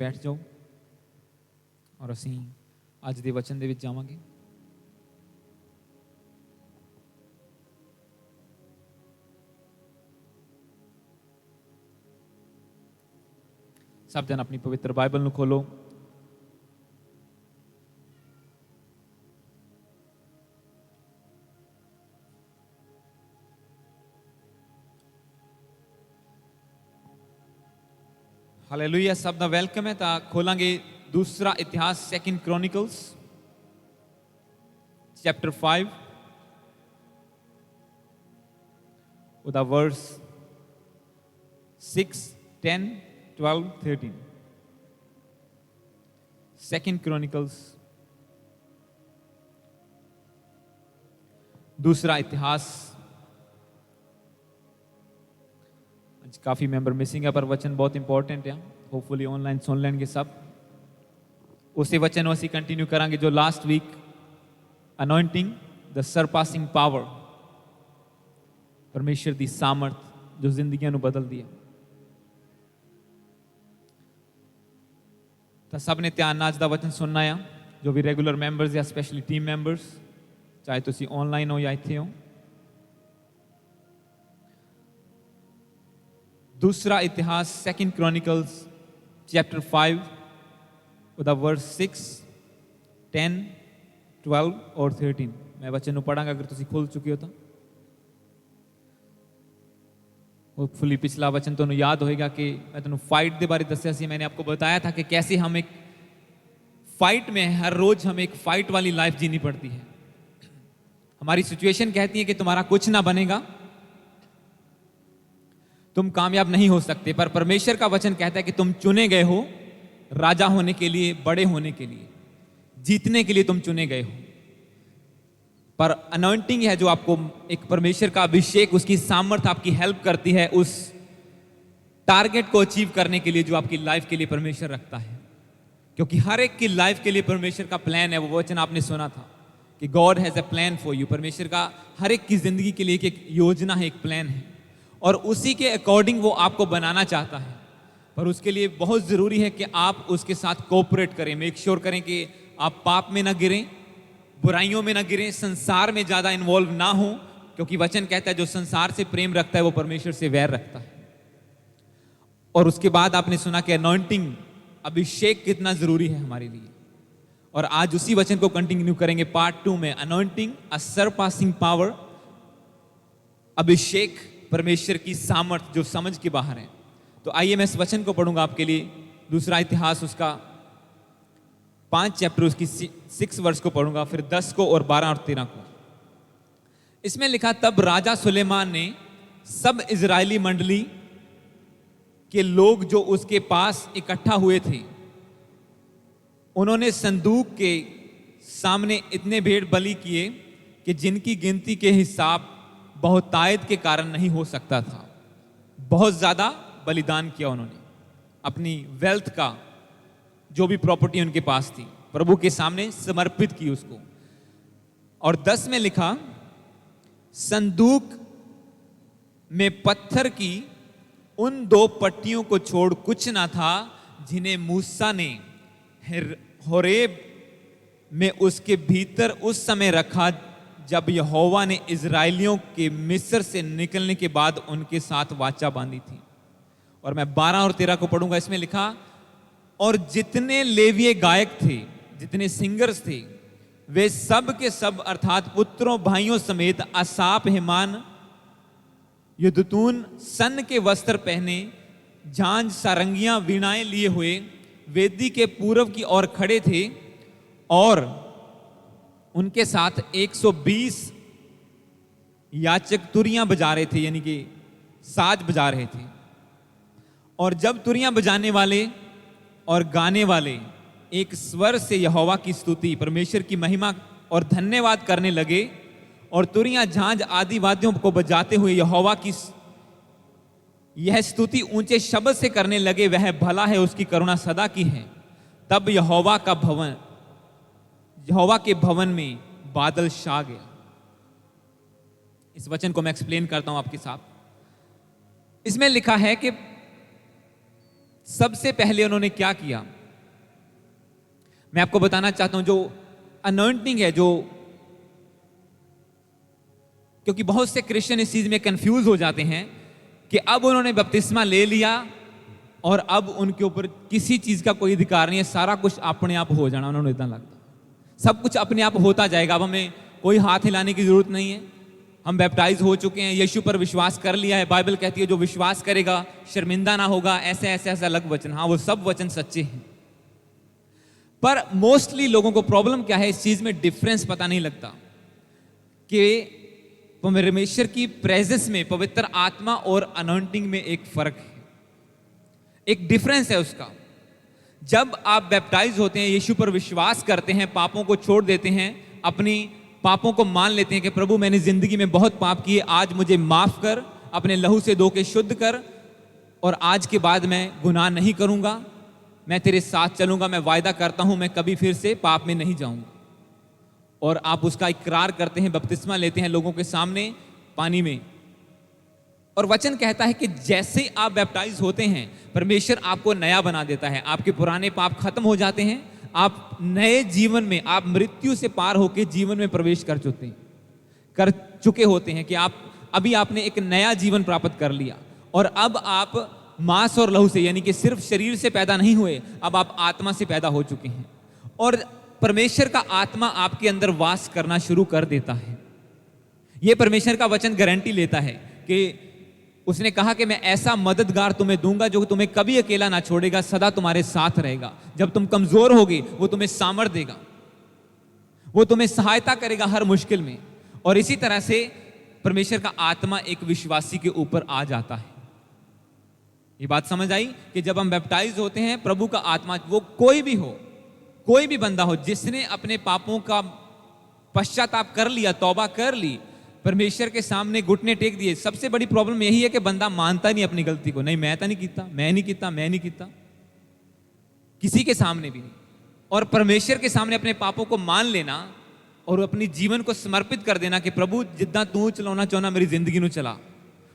बैठ जाओ और ਅਸੀਂ ਅੱਜ ਦੇ ਵਚਨ ਦੇ ਵਿੱਚ ਜਾਵਾਂਗੇ। ਸਭ ਜਣ ਆਪਣੀ ਪਵਿੱਤਰ ਬਾਈਬਲ ਨੂੰ ਖੋਲੋ। हालेलुया, सब ਦਾ ਵੈਲਕਮ ਹੈ। ਤਾਂ ਖੋਲਾਂਗੇ दूसरा इतिहास, सेकंड क्रॉनिकल्स चैप्टर 5 ਉਹਦਾ वर्स 6, 10, 12, 13। सेकंड क्रॉनिकल्स दूसरा इतिहास। आज काफी मेंबर मिसिंग है पर वचन बहुत इंपॉर्टेंट है। होपफुली ऑनलाइन सुन लेंगे सब। उसी वचन को असी कंटिन्यू करांगे जो last week, anointing the surpassing power, परमेश्वर की सामर्थ जो जिंदगियों को बदल दिया। तो सब ने ध्यान नाल अज दा वचन सुनना है। जो भी रेगुलर मैंबर्स या स्पैशली टीम मैंबर्स, चाहे तुसी ऑनलाइन हो या इत्थे हो। दूसरा इतिहास, सेकंड क्रॉनिकल्स चैप्टर 5 ਉਹਦਾ वर्स 6, 10, 12 और 13। मैं वचन ਨੂੰ ਪੜਾਂਗਾ अगर ਤੁਸੀਂ ਖੁੱਲ ਚੁੱਕੇ ਹੋ ਤਾਂ। होपफुली पिछला वचन ਤੁਹਾਨੂੰ याद होएगा कि मैं ਤੁਹਾਨੂੰ फाइट के बारे दसिया सी। मैंने आपको बताया था कि कैसे हम एक फाइट में, हर रोज हमें एक फाइट वाली लाइफ जीनी पड़ती है। हमारी सिचुएशन कहती है कि तुम्हारा कुछ ना बनेगा, तुम कामयाब नहीं हो सकते, पर परमेश्वर का वचन कहता है कि तुम चुने गए हो राजा होने के लिए, बड़े होने के लिए, जीतने के लिए तुम चुने गए हो। पर अनॉइंटिंग है जो आपको, एक परमेश्वर का अभिषेक, उसकी सामर्थ आपकी हेल्प करती है उस टारगेट को अचीव करने के लिए जो आपकी लाइफ के लिए परमेश्वर रखता है। क्योंकि हर एक की लाइफ के लिए परमेश्वर का प्लान है। वो वचन आपने सुना था कि God has a plan for you. परमेश्वर का हर एक की जिंदगी के लिए एक योजना है, एक प्लान है, और उसी के अकॉर्डिंग वो आपको बनाना चाहता है। पर उसके लिए बहुत जरूरी है कि आप उसके साथ कोऑपरेट करें। मेक श्योर करें कि आप पाप में ना गिरें, बुराइयों में ना गिरें, संसार में ज्यादा इन्वॉल्व ना हो। क्योंकि वचन कहता है जो संसार से प्रेम रखता है वो परमेश्वर से वैर रखता है। और उसके बाद आपने सुना कि अनॉइंटिंग, अभिषेक कितना जरूरी है हमारे लिए। और आज उसी वचन को कंटिन्यू करेंगे पार्ट 2 में। अनॉइंटिंग, अ सरपासिंग पावर, अभिषेक, परमेश्वर की सामर्थ जो समझ के बाहर है। तो आइए मैं इस वचन को पढ़ूंगा आपके लिए। दूसरा इतिहास उसका 5 चैप्टर, उसकी 6 वर्स को पढ़ूंगा, फिर 10 को और 12 और 13 को। इसमें लिखा, तब राजा सुलेमान ने सब इजरायली मंडली के लोग जो उसके पास इकट्ठा हुए थे, उन्होंने संदूक के सामने इतने भेड़ बलि किए कि जिनकी गिनती के हिसाब बहुतायत के कारण नहीं हो सकता था। बहुत ज्यादा बलिदान किया उन्होंने, अपनी वेल्थ का, जो भी प्रॉपर्टी उनके पास थी, प्रभु के सामने समर्पित की उसको। और 10 में लिखा, संदूक में पत्थर की उन 2 पट्टियों को छोड़ कुछ ना था जिन्हें मूसा ने होरेब में उसके भीतर उस समय रखा जब यहोवा ने इजराइलियों के मिस्र से निकलने के बाद उनके साथ वाचा बांधी थी। और मैं 12 और 13 को पढ़ूंगा। इसमें लिखा, और जितने लेवीय गायक थे, जितने सिंगर्स थे, वे सब के सब अर्थात पुत्रों भाइयों समेत असाप, हेमान, यदुतून सन के वस्त्र पहने, झांझ, सारंगियां, वीणाएं लिए हुए वेदी के पूर्व की ओर खड़े थे। और उनके साथ 120 याचक तुरियां बजा रहे थे, यानी कि साज बजा रहे थे। और जब तुरियां बजाने वाले और गाने वाले एक स्वर से यहोवा की स्तुति, परमेश्वर की महिमा और धन्यवाद करने लगे, और तुरियां, झांझ आदि वाद्यों को बजाते हुए यहोवा की यह स्तुति ऊंचे शब्द से करने लगे, वह भला है, उसकी करुणा सदा की है। तब यहोवा के भवन में बादल छा गया। इस वचन को मैं एक्सप्लेन करता हूं आपके साथ। इसमें लिखा है कि सबसे पहले उन्होंने क्या किया, मैं आपको बताना चाहता हूं। जो अनॉइंटिंग है, जो, क्योंकि बहुत से क्रिश्चियन इस चीज में कंफ्यूज हो जाते हैं कि अब उन्होंने बपतिस्मा ले लिया और अब उनके ऊपर किसी चीज का कोई अधिकार नहीं है, सारा कुछ अपने आप हो जाना, उन्होंने इतना लगता सब कुछ अपने आप होता जाएगा, अब हमें कोई हाथ हिलाने की जरूरत नहीं है, हम बैप्टाइज हो चुके हैं, यीशु पर विश्वास कर लिया है। बाइबल कहती है जो विश्वास करेगा शर्मिंदा ना होगा, ऐसे ऐसे ऐसे अलग वचन, हाँ वो सब वचन सच्चे हैं। पर मोस्टली लोगों को प्रॉब्लम क्या है, इस चीज में डिफरेंस पता नहीं लगता कि परमेश्वर की प्रेजेंस में, पवित्र आत्मा और अनॉइंटिंग में एक फर्क है, एक डिफरेंस है उसका। जब आप बैप्टाइज होते हैं, यीशु पर विश्वास करते हैं, पापों को छोड़ देते हैं, अपनी पापों को मान लेते हैं कि प्रभु मैंने जिंदगी में बहुत पाप किए, आज मुझे माफ कर, अपने लहू से धो के शुद्ध कर, और आज के बाद मैं गुनाह नहीं करूंगा, मैं तेरे साथ चलूंगा, मैं वायदा करता हूं मैं कभी फिर से पाप में नहीं जाऊंगा। और आप उसका इकरार करते हैं, बपतिस्मा लेते हैं लोगों के सामने पानी में, और वचन कहता है कि जैसे आप बैप्टाइज होते हैं, परमेश्वर आपको नया बना देता है, आपके पुराने पाप खत्म हो जाते हैं, आप नए जीवन में, आप मृत्यु से पार होकर जीवन में प्रवेश कर चुके होते हैं कि आप अभी आपने एक नया जीवन प्राप्त कर लिया, और अब आप मांस और लहू से, यानी कि सिर्फ शरीर से पैदा नहीं हुए, अब आप आत्मा से पैदा हो चुके हैं, और परमेश्वर का आत्मा आपके अंदर वास करना शुरू कर देता है। यह परमेश्वर का वचन गारंटी लेता है कि उसने कहा कि मैं ऐसा मददगार तुम्हें दूंगा जो तुम्हें कभी अकेला ना छोड़ेगा, सदा तुम्हारे साथ रहेगा, जब तुम कमजोर होगे वो तुम्हें सामर्थ देगा, वो तुम्हें सहायता करेगा हर मुश्किल में। और इसी तरह से परमेश्वर का आत्मा एक विश्वासी के ऊपर आ जाता है। ये बात समझ आई कि जब हम बैप्टाइज होते हैं, प्रभु का आत्मा, वो कोई भी हो, कोई भी बंदा हो जिसने अपने पापों का पश्चाताप कर लिया, तौबा कर ली, परमेश्वर के सामने घुटने टेक दिए। सबसे बड़ी प्रॉब्लम यही है कि बंदा मानता नहीं अपनी गलती को, नहीं मैं तो नहीं कीता, मैं नहीं कीता, मैं नहीं कीता, किसी के सामने भी नहीं। और परमेश्वर के सामने अपने पापों को मान लेना और अपनी जीवन को समर्पित कर देना कि प्रभु जितना तू चलाना चाहना मेरी जिंदगी में चला,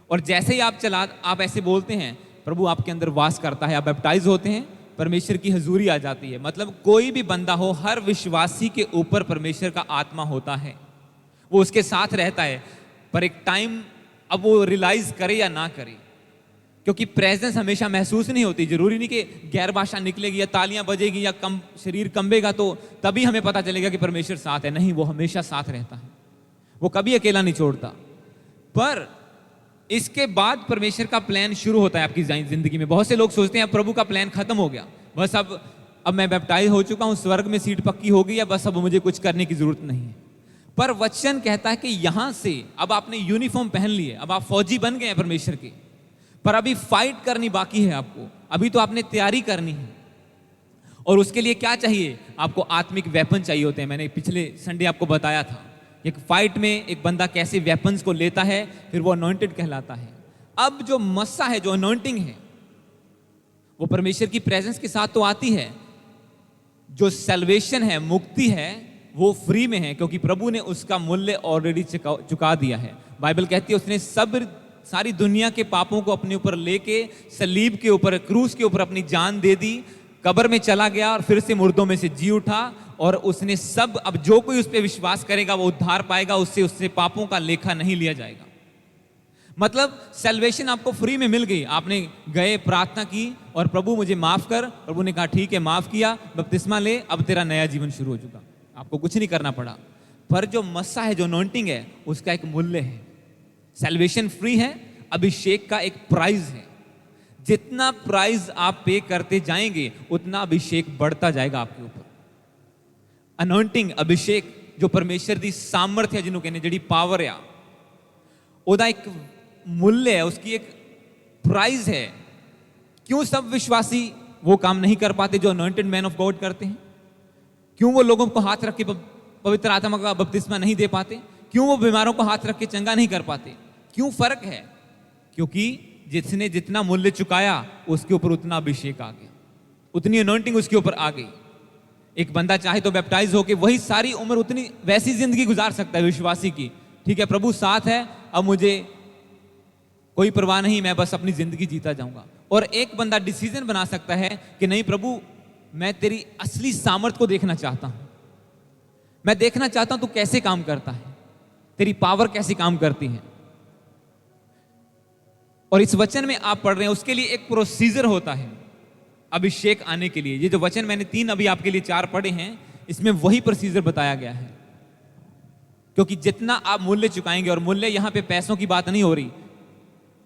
और जैसे ही आप ऐसे बोलते हैं, प्रभु आपके अंदर वास करता है, आप बैप्टाइज होते हैं, परमेश्वर की हजूरी आ जाती है। मतलब कोई भी बंदा हो, हर विश्वासी के ऊपर परमेश्वर का आत्मा होता है, वो उसके साथ रहता है। पर एक टाइम, अब वो रियलाइज करे या ना करे, क्योंकि प्रेजेंस हमेशा महसूस नहीं होती। जरूरी नहीं कि गैर भाषा निकलेगी या तालियां बजेगी या शरीर कंबेगा तो तभी हमें पता चलेगा कि परमेश्वर साथ है, नहीं, वो हमेशा साथ रहता है, वो कभी अकेला नहीं छोड़ता। पर इसके बाद परमेश्वर का प्लान शुरू होता है आपकी जिंदगी में। बहुत से लोग सोचते हैं अब प्रभु का प्लान खत्म हो गया, बस अब मैं बैप्टाइज हो चुका हूं, स्वर्ग में सीट पक्की हो गई है, बस अब मुझे कुछ करने की जरूरत नहीं है। पर वचन कहता है कि यहां से अब आपने यूनिफॉर्म पहन लिए, अब आप फौजी बन गए हैं परमेश्वर के, पर अभी फाइट करनी बाकी है आपको, अभी तो आपने तैयारी करनी है। और उसके लिए क्या चाहिए? आपको आत्मिक वेपन चाहिए होते हैं। मैंने पिछले संडे आपको बताया था एक फाइट में एक बंदा कैसे वेपन्स को लेता है, फिर वो अनॉइंटेड कहलाता है। अब जो मस्सा है, जो अनॉइंटिंग है, वो परमेश्वर की प्रेजेंस के साथ तो आती है। जो सैल्वेशन है, मुक्ति है, वो फ्री में है, क्योंकि प्रभु ने उसका मूल्य ऑलरेडी चुका दिया है। बाइबल कहती है उसने सारी दुनिया के पापों को अपने ऊपर लेके सलीब के ऊपर, क्रूस के ऊपर अपनी जान दे दी, कब्र में चला गया और फिर से मुर्दों में से जी उठा, और उसने सब, अब जो कोई उस पर विश्वास करेगा वो उद्धार पाएगा, उससे पापों का लेखा नहीं लिया जाएगा। मतलब सैल्वेशन आपको फ्री में मिल गई। आपने गए, प्रार्थना की और प्रभु मुझे माफ कर, प्रभु ने कहा ठीक है, माफ किया, बपतिस्मा ले, अब तेरा नया जीवन शुरू हो चुका, आपको कुछ नहीं करना पड़ा। पर जो मस्सा है, जो अनॉइंटिंग है, उसका एक मूल्य है। सैल्वेशन फ्री है, अभिषेक का एक प्राइज है। जितना प्राइज आप पे करते जाएंगे उतना अभिषेक बढ़ता जाएगा आपके ऊपर। अनॉइंटिंग, अभिषेक, जो परमेश्वर दी सामर्थ्य जिन्हों कहने, जड़ी पावर आ, ओदा एक मूल्य है, उसकी एक प्राइज है। क्यों सब विश्वासी वो काम नहीं कर पाते जो अनॉइंटेड मैन ऑफ गॉड करते हैं? क्यों वो लोगों को हाथ रख के पवित्र आत्मा का बपतिस्मा नहीं दे पाते? क्यों वो बीमारों को हाथ रख के चंगा नहीं कर पाते? क्यों फर्क है? क्योंकि जिसने जितना मूल्य चुकाया उसके ऊपर उतना अभिषेक आ गया, उतनी अनॉइंटिंग उसके ऊपर आ गई। एक बंदा चाहे तो बैप्टाइज होके वही सारी उम्र उतनी वैसी जिंदगी गुजार सकता है विश्वासी की। ठीक है, प्रभु साथ है, अब मुझे कोई परवाह नहीं, मैं बस अपनी जिंदगी जीता जाऊंगा। और एक बंदा डिसीजन बना सकता है कि नहीं प्रभु, मैं तेरी असली सामर्थ को देखना चाहता हूं, मैं देखना चाहता हूं तू कैसे काम करता है, तेरी पावर कैसे काम करती है। और इस वचन में आप पढ़ रहे हैं, उसके लिए एक प्रोसीजर होता है अभिषेक आने के लिए। ये जो वचन मैंने 3 अभी आपके लिए 4 पढ़े हैं, इसमें वही प्रोसीजर बताया गया है। क्योंकि जितना आप मूल्य चुकाएंगे, और मूल्य यहां पे पैसों की बात नहीं हो रही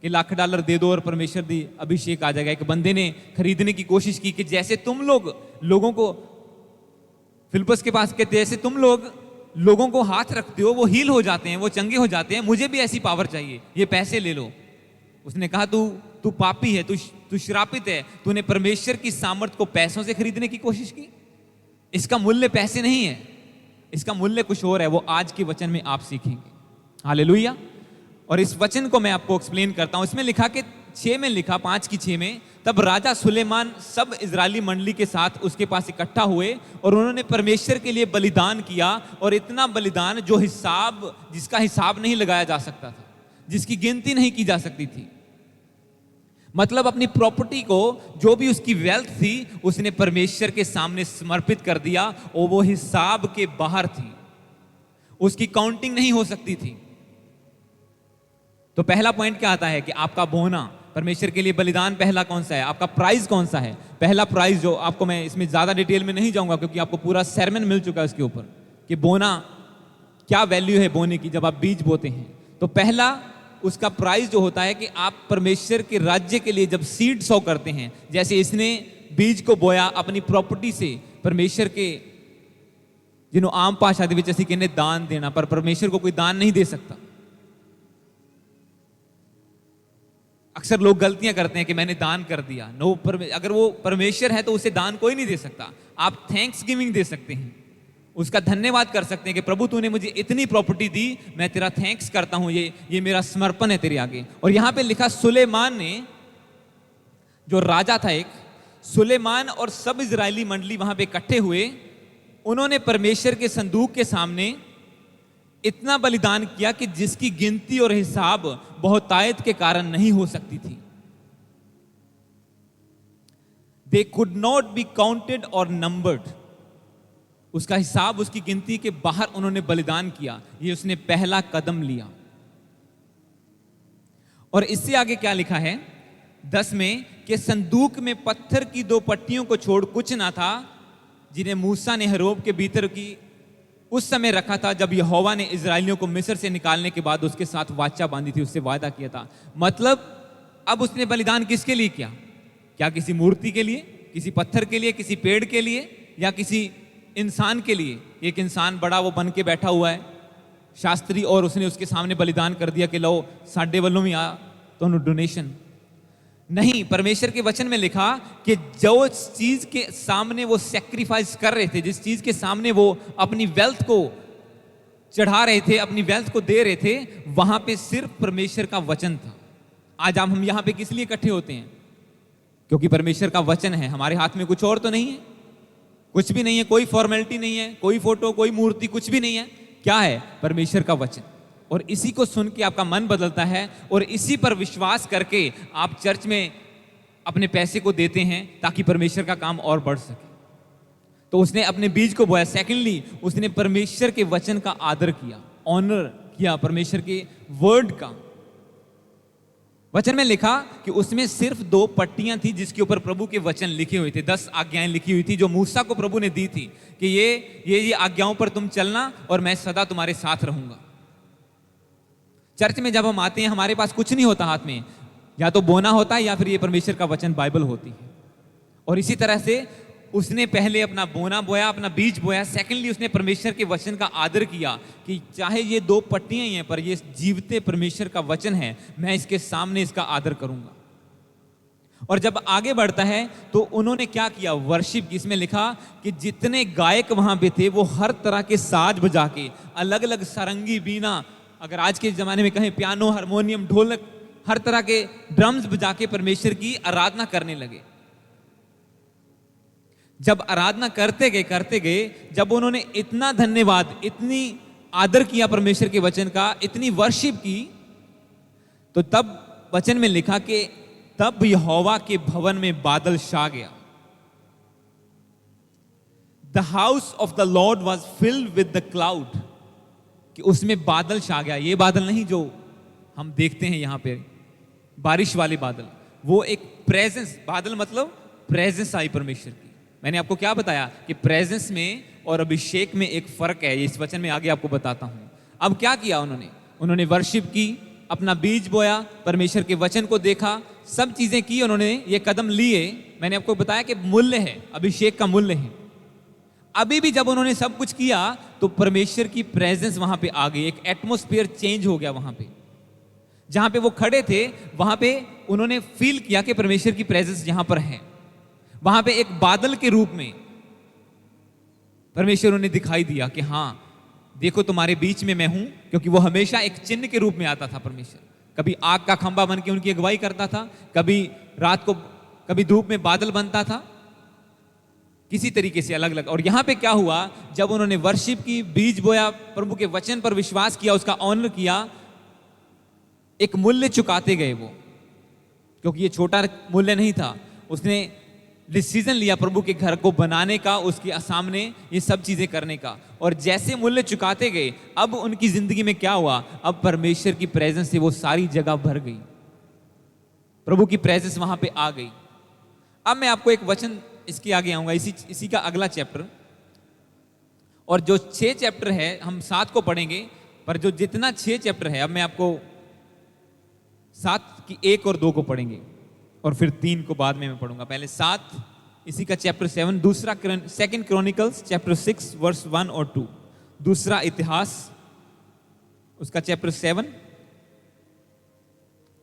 कि $1,00,000 दे दो और परमेश्वर दी अभिषेक आ जाएगा। एक बंदे ने खरीदने की कोशिश की कि जैसे तुम लोगों को फिलिप्पस के पास कहते, जैसे तुम लोगों को हाथ रखते हो वो हील हो जाते हैं, वो चंगे हो जाते हैं, मुझे भी ऐसी पावर चाहिए, ये पैसे ले लो। उसने कहा तू पापी है, तू श्रापित है, तूने परमेश्वर की सामर्थ को पैसों से खरीदने की कोशिश की। इसका मूल्य पैसे नहीं है, इसका मूल्य कुछ और है। वो आज के वचन में आप सीखेंगे। हालेलुया। और इस वचन को मैं आपको एक्सप्लेन करता हूं। इसमें लिखा कि 6 में लिखा, 5 की 6 में, तब राजा सुलेमान सब इजरायली मंडली के साथ उसके पास इकट्ठा हुए और उन्होंने परमेश्वर के लिए बलिदान किया। और इतना बलिदान जिसका हिसाब नहीं लगाया जा सकता था, जिसकी गिनती नहीं की जा सकती थी। मतलब अपनी प्रॉपर्टी को, जो भी उसकी वेल्थ थी, उसने परमेश्वर के सामने समर्पित कर दिया और वो हिसाब के बाहर थी, उसकी काउंटिंग नहीं हो सकती थी। तो पहला पॉइंट क्या आता है कि आपका बोना, परमेश्वर के लिए बलिदान पहला कौन सा है, आपका प्राइस कौन सा है। पहला प्राइस जो आपको, मैं इसमें ज्यादा डिटेल में नहीं जाऊंगा क्योंकि आपको पूरा sermon मिल चुका है उसके ऊपर कि बोना क्या वैल्यू है बोने की जब आप बीज बोते हैं। तो पहला उसका प्राइस जो होता है कि आप परमेश्वर के राज्य के लिए जब सीड सो करते हैं, जैसे इसने बीज को बोया अपनी प्रॉपर्टी से, परमेश्वर के जिन्हों आम भाषा ਦੇ ਵਿੱਚ ਅਸੀਂ ਕਹਿੰਦੇ दान देना, पर परमेश्वर को कोई दान नहीं दे सकता। अक्सर लोग गलतियां करते हैं कि मैंने दान कर दिया। नो, अगर वो परमेश्वर है तो उसे दान कोई नहीं दे सकता। आप थैंक्स गिविंग दे सकते हैं, उसका धन्यवाद कर सकते हैं कि प्रभु तूने मुझे इतनी प्रॉपर्टी दी, मैं तेरा थैंक्स करता हूं, ये मेरा समर्पण है तेरे आगे। और यहां पे लिखा सुलेमान ने, जो राजा था एक, सुलेमान और सब इजरायली मंडली वहां पे इकट्ठे हुए। उन्होंने परमेश्वर के संदूक के सामने इतना बलिदान किया कि जिसकी गिनती और हिसाब बहुतायत के कारण नहीं हो सकती थी। They could not be counted और नंबर्ड। उसका हिसाब, उसकी गिनती के बाहर उन्होंने बलिदान किया। ये उसने पहला कदम लिया। और इससे आगे क्या लिखा है 10 में कि संदूक में पत्थर की 2 पट्टियों को छोड़ कुछ ना था, जिन्हें मूसा ने हरोब के भीतर की उस समय रखा था जब यहोवा ने इजरायलियों को मिस्र से निकालने के बाद उसके साथ वाचा बांधी थी, उससे वादा किया था। मतलब अब उसने बलिदान किसके लिए किया? क्या किसी मूर्ति के लिए, किसी पत्थर के लिए, किसी पेड़ के लिए, या किसी इंसान के लिए? एक इंसान बड़ा वो बन के बैठा हुआ है शास्त्री, और उसने उसके सामने बलिदान कर दिया कि लो साडे वालों भी आ तो डोनेशन। नहीं, परमेश्वर के वचन में लिखा कि जो चीज के सामने वो सैक्रिफाइस कर रहे थे, जिस चीज के सामने वो अपनी वेल्थ को चढ़ा रहे थे, अपनी वेल्थ को दे रहे थे, वहां पे सिर्फ परमेश्वर का वचन था। आज हम यहां पे किस लिए इकट्ठे होते हैं? क्योंकि परमेश्वर का वचन है। हमारे हाथ में कुछ और तो नहीं है, कुछ भी नहीं है, कोई फॉर्मेलिटी नहीं है, कोई फोटो, कोई मूर्ति, कुछ भी नहीं है। क्या है? परमेश्वर का वचन। और इसी को सुन के आपका मन बदलता है और इसी पर विश्वास करके आप चर्च में अपने पैसे को देते हैं ताकि परमेश्वर का काम और बढ़ सके। तो उसने अपने बीज को बोया। सेकेंडली, उसने परमेश्वर के वचन का आदर किया, ऑनर किया परमेश्वर के वर्ड का। वचन में लिखा कि उसमें सिर्फ 2 पट्टियां थी जिसके ऊपर प्रभु के वचन लिखे हुए थे। 10 आज्ञाएं लिखी हुई थी जो मूसा को प्रभु ने दी थी कि ये आज्ञाओं पर तुम चलना और मैं सदा तुम्हारे साथ रहूंगा। चर्च में जब हम आते हैं हमारे पास कुछ नहीं होता हाथ में, या तो बोना होता है या फिर ये परमेश्वर का वचन बाइबल होती है। और इसी तरह से उसने पहले अपना बोना बोया, अपना बीज बोया। सेकेंडली, उसने परमेश्वर के वचन का आदर किया कि चाहे ये 2 पट्टियां ही हैं पर ये जीवते परमेश्वर का वचन है, मैं इसके सामने इसका आदर करूंगा। और जब आगे बढ़ता है तो उन्होंने क्या किया? वर्शिप। इसमें लिखा कि जितने गायक वहां पे थे वो हर तरह के साज बजा के, अलग अलग सारंगी, बीना, अगर आज के जमाने में कहें पियानो, हारमोनियम, ढोलक, हर तरह के ड्रम्स बजा के परमेश्वर की आराधना करने लगे। जब आराधना करते गए, जब उन्होंने इतना धन्यवाद, इतनी आदर किया परमेश्वर के वचन का, इतनी वर्शिप की, तो तब वचन में लिखा कि तब यहोवा के भवन में बादल छा गया। The house of the Lord was filled with the cloud, कि उसमें बादल छा गया। ये बादल नहीं जो हम देखते हैं यहां पे बारिश वाले बादल, वो एक प्रेजेंस, बादल मतलब प्रेजेंस आई परमेश्वर की। मैंने आपको क्या बताया कि प्रेजेंस में और अभिषेक में एक फर्क है, इस वचन में आगे आपको बताता हूं। अब क्या किया उन्होंने वर्शिप की, अपना बीज बोया, परमेश्वर के वचन को देखा, सब चीजें की उन्होंने, ये कदम लिए। मैंने आपको बताया कि मूल्य है, अभिषेक का मूल्य है। अभी भी जब उन्होंने सब कुछ किया तो परमेश्वर की प्रेजेंस वहां पे आ गई, एक एटमॉस्फेयर चेंज हो गया। वहां पे जहां पे वो खड़े थे वहां पे उन्होंने फील किया कि परमेश्वर की प्रेजेंस यहां पर है। वहां पे एक बादल के रूप में परमेश्वर उन्हें दिखाई दिया कि हां देखो तुम्हारे बीच में मैं हूं, क्योंकि वो हमेशा एक चिन्ह के रूप में आता था परमेश्वर। कभी आग का खंभा बन के उनकी अगुवाई करता था, कभी रात को, कभी धूप में बादल बनता था, किसी तरीके से अलग अलग। और यहां पे क्या हुआ, जब उन्होंने वर्शिप की, बीज बोया, प्रभु के वचन पर विश्वास किया, उसका ऑनर किया, एक मूल्य चुकाते गए वो, क्योंकि ये छोटा मूल्य नहीं था। उसने डिसीजन लिया प्रभु के घर को बनाने का, उसके सामने ये सब चीजें करने का। और जैसे मूल्य चुकाते गए, अब उनकी जिंदगी में क्या हुआ, अब परमेश्वर की प्रेजेंस से वो सारी जगह भर गई, प्रभु की प्रेजेंस वहां पे आ गई। अब मैं आपको एक वचन इसके आगे आऊंगा, इसी का अगला चैप्टर, और जो 6 चैप्टर है हम 7 को पढ़ेंगे, पर जो जितना 6 चैप्टर है, अब मैं आपको 7 की 1 और 2 को पढ़ेंगे और फिर 3 को बाद में मैं पढ़ूंगा। पहले 7, इसी का चैप्टर 7, दूसरा 2 क्रॉनिकल्स चैप्टर 6 वर्स 1 और 2, दूसरा इतिहास उसका चैप्टर 7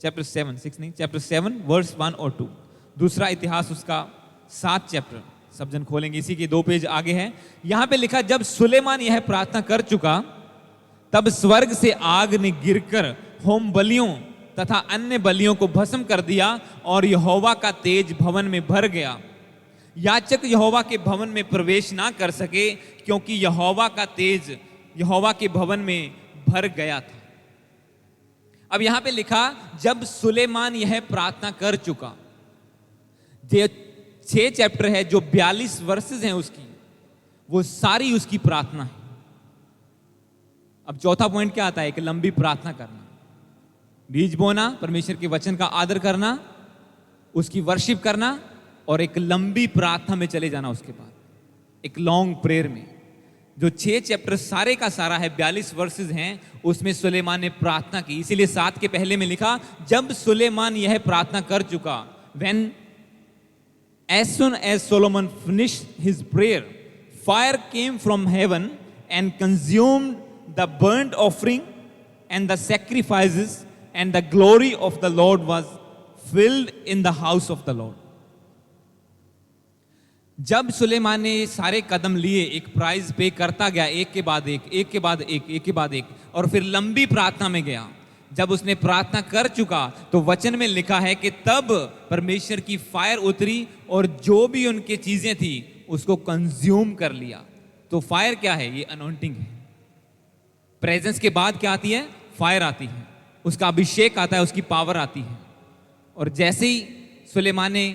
चैप्टर 7 वर्स 1 और 2, दूसरा इतिहास उसका 7 चैप्टर। सब जन खोलेंगे, इसी के 2 पेज आगे है। यहां पे लिखा, जब सुलेमान यह प्रार्थना कर चुका तब स्वर्ग से आग ने गिरकर होम बलियों तथा अन्य बलियों को भस्म कर दिया और यहोवा का तेज भवन में भर गया। याजक यहोवा के भवन में प्रवेश ना कर सके, क्योंकि यहोवा का तेज यहोवा के भवन में भर गया था। अब यहां पे लिखा, जब सुलेमान यह प्रार्थना कर चुका। 6 चैप्टर है, जो 42 वर्सेस हैं उसकी, वो सारी उसकी प्रार्थना है। अब चौथा पॉइंट क्या आता है, कि लंबी प्रार्थना करना, बीज बोना, परमेश्वर के वचन का आदर करना, उसकी वर्शिप करना, और एक लंबी प्रार्थना में चले जाना। उसके बाद एक लॉन्ग प्रेयर में, जो 6 चैप्टर सारे का सारा है, 42 वर्सेस हैं, उसमें सुलेमान ने प्रार्थना की। इसीलिए 7 के पहले में लिखा, जब सुलेमान यह प्रार्थना कर चुका, when as soon as Solomon finished his prayer, fire came from heaven and consumed the burnt offering and the sacrifices, and the glory of the Lord was filled in the house of the Lord. जब सुलेमान ने सारे कदम लिए, एक prize पे करता गया, एक के बाद एक, एक के बाद एक, एक के बाद एक, और फिर लंबी प्रार्थना में गया। जब उसने प्रार्थना कर चुका तो वचन में लिखा है कि तब परमेश्वर की फायर उतरी और जो भी उनकी चीजें थी उसको कंज्यूम कर लिया। तो फायर क्या है, ये अनॉइंटिंग है। प्रेजेंस के बाद क्या आती है, फायर आती है, उसका अभिषेक आता है, उसकी पावर आती है। और जैसे ही सुलेमान ने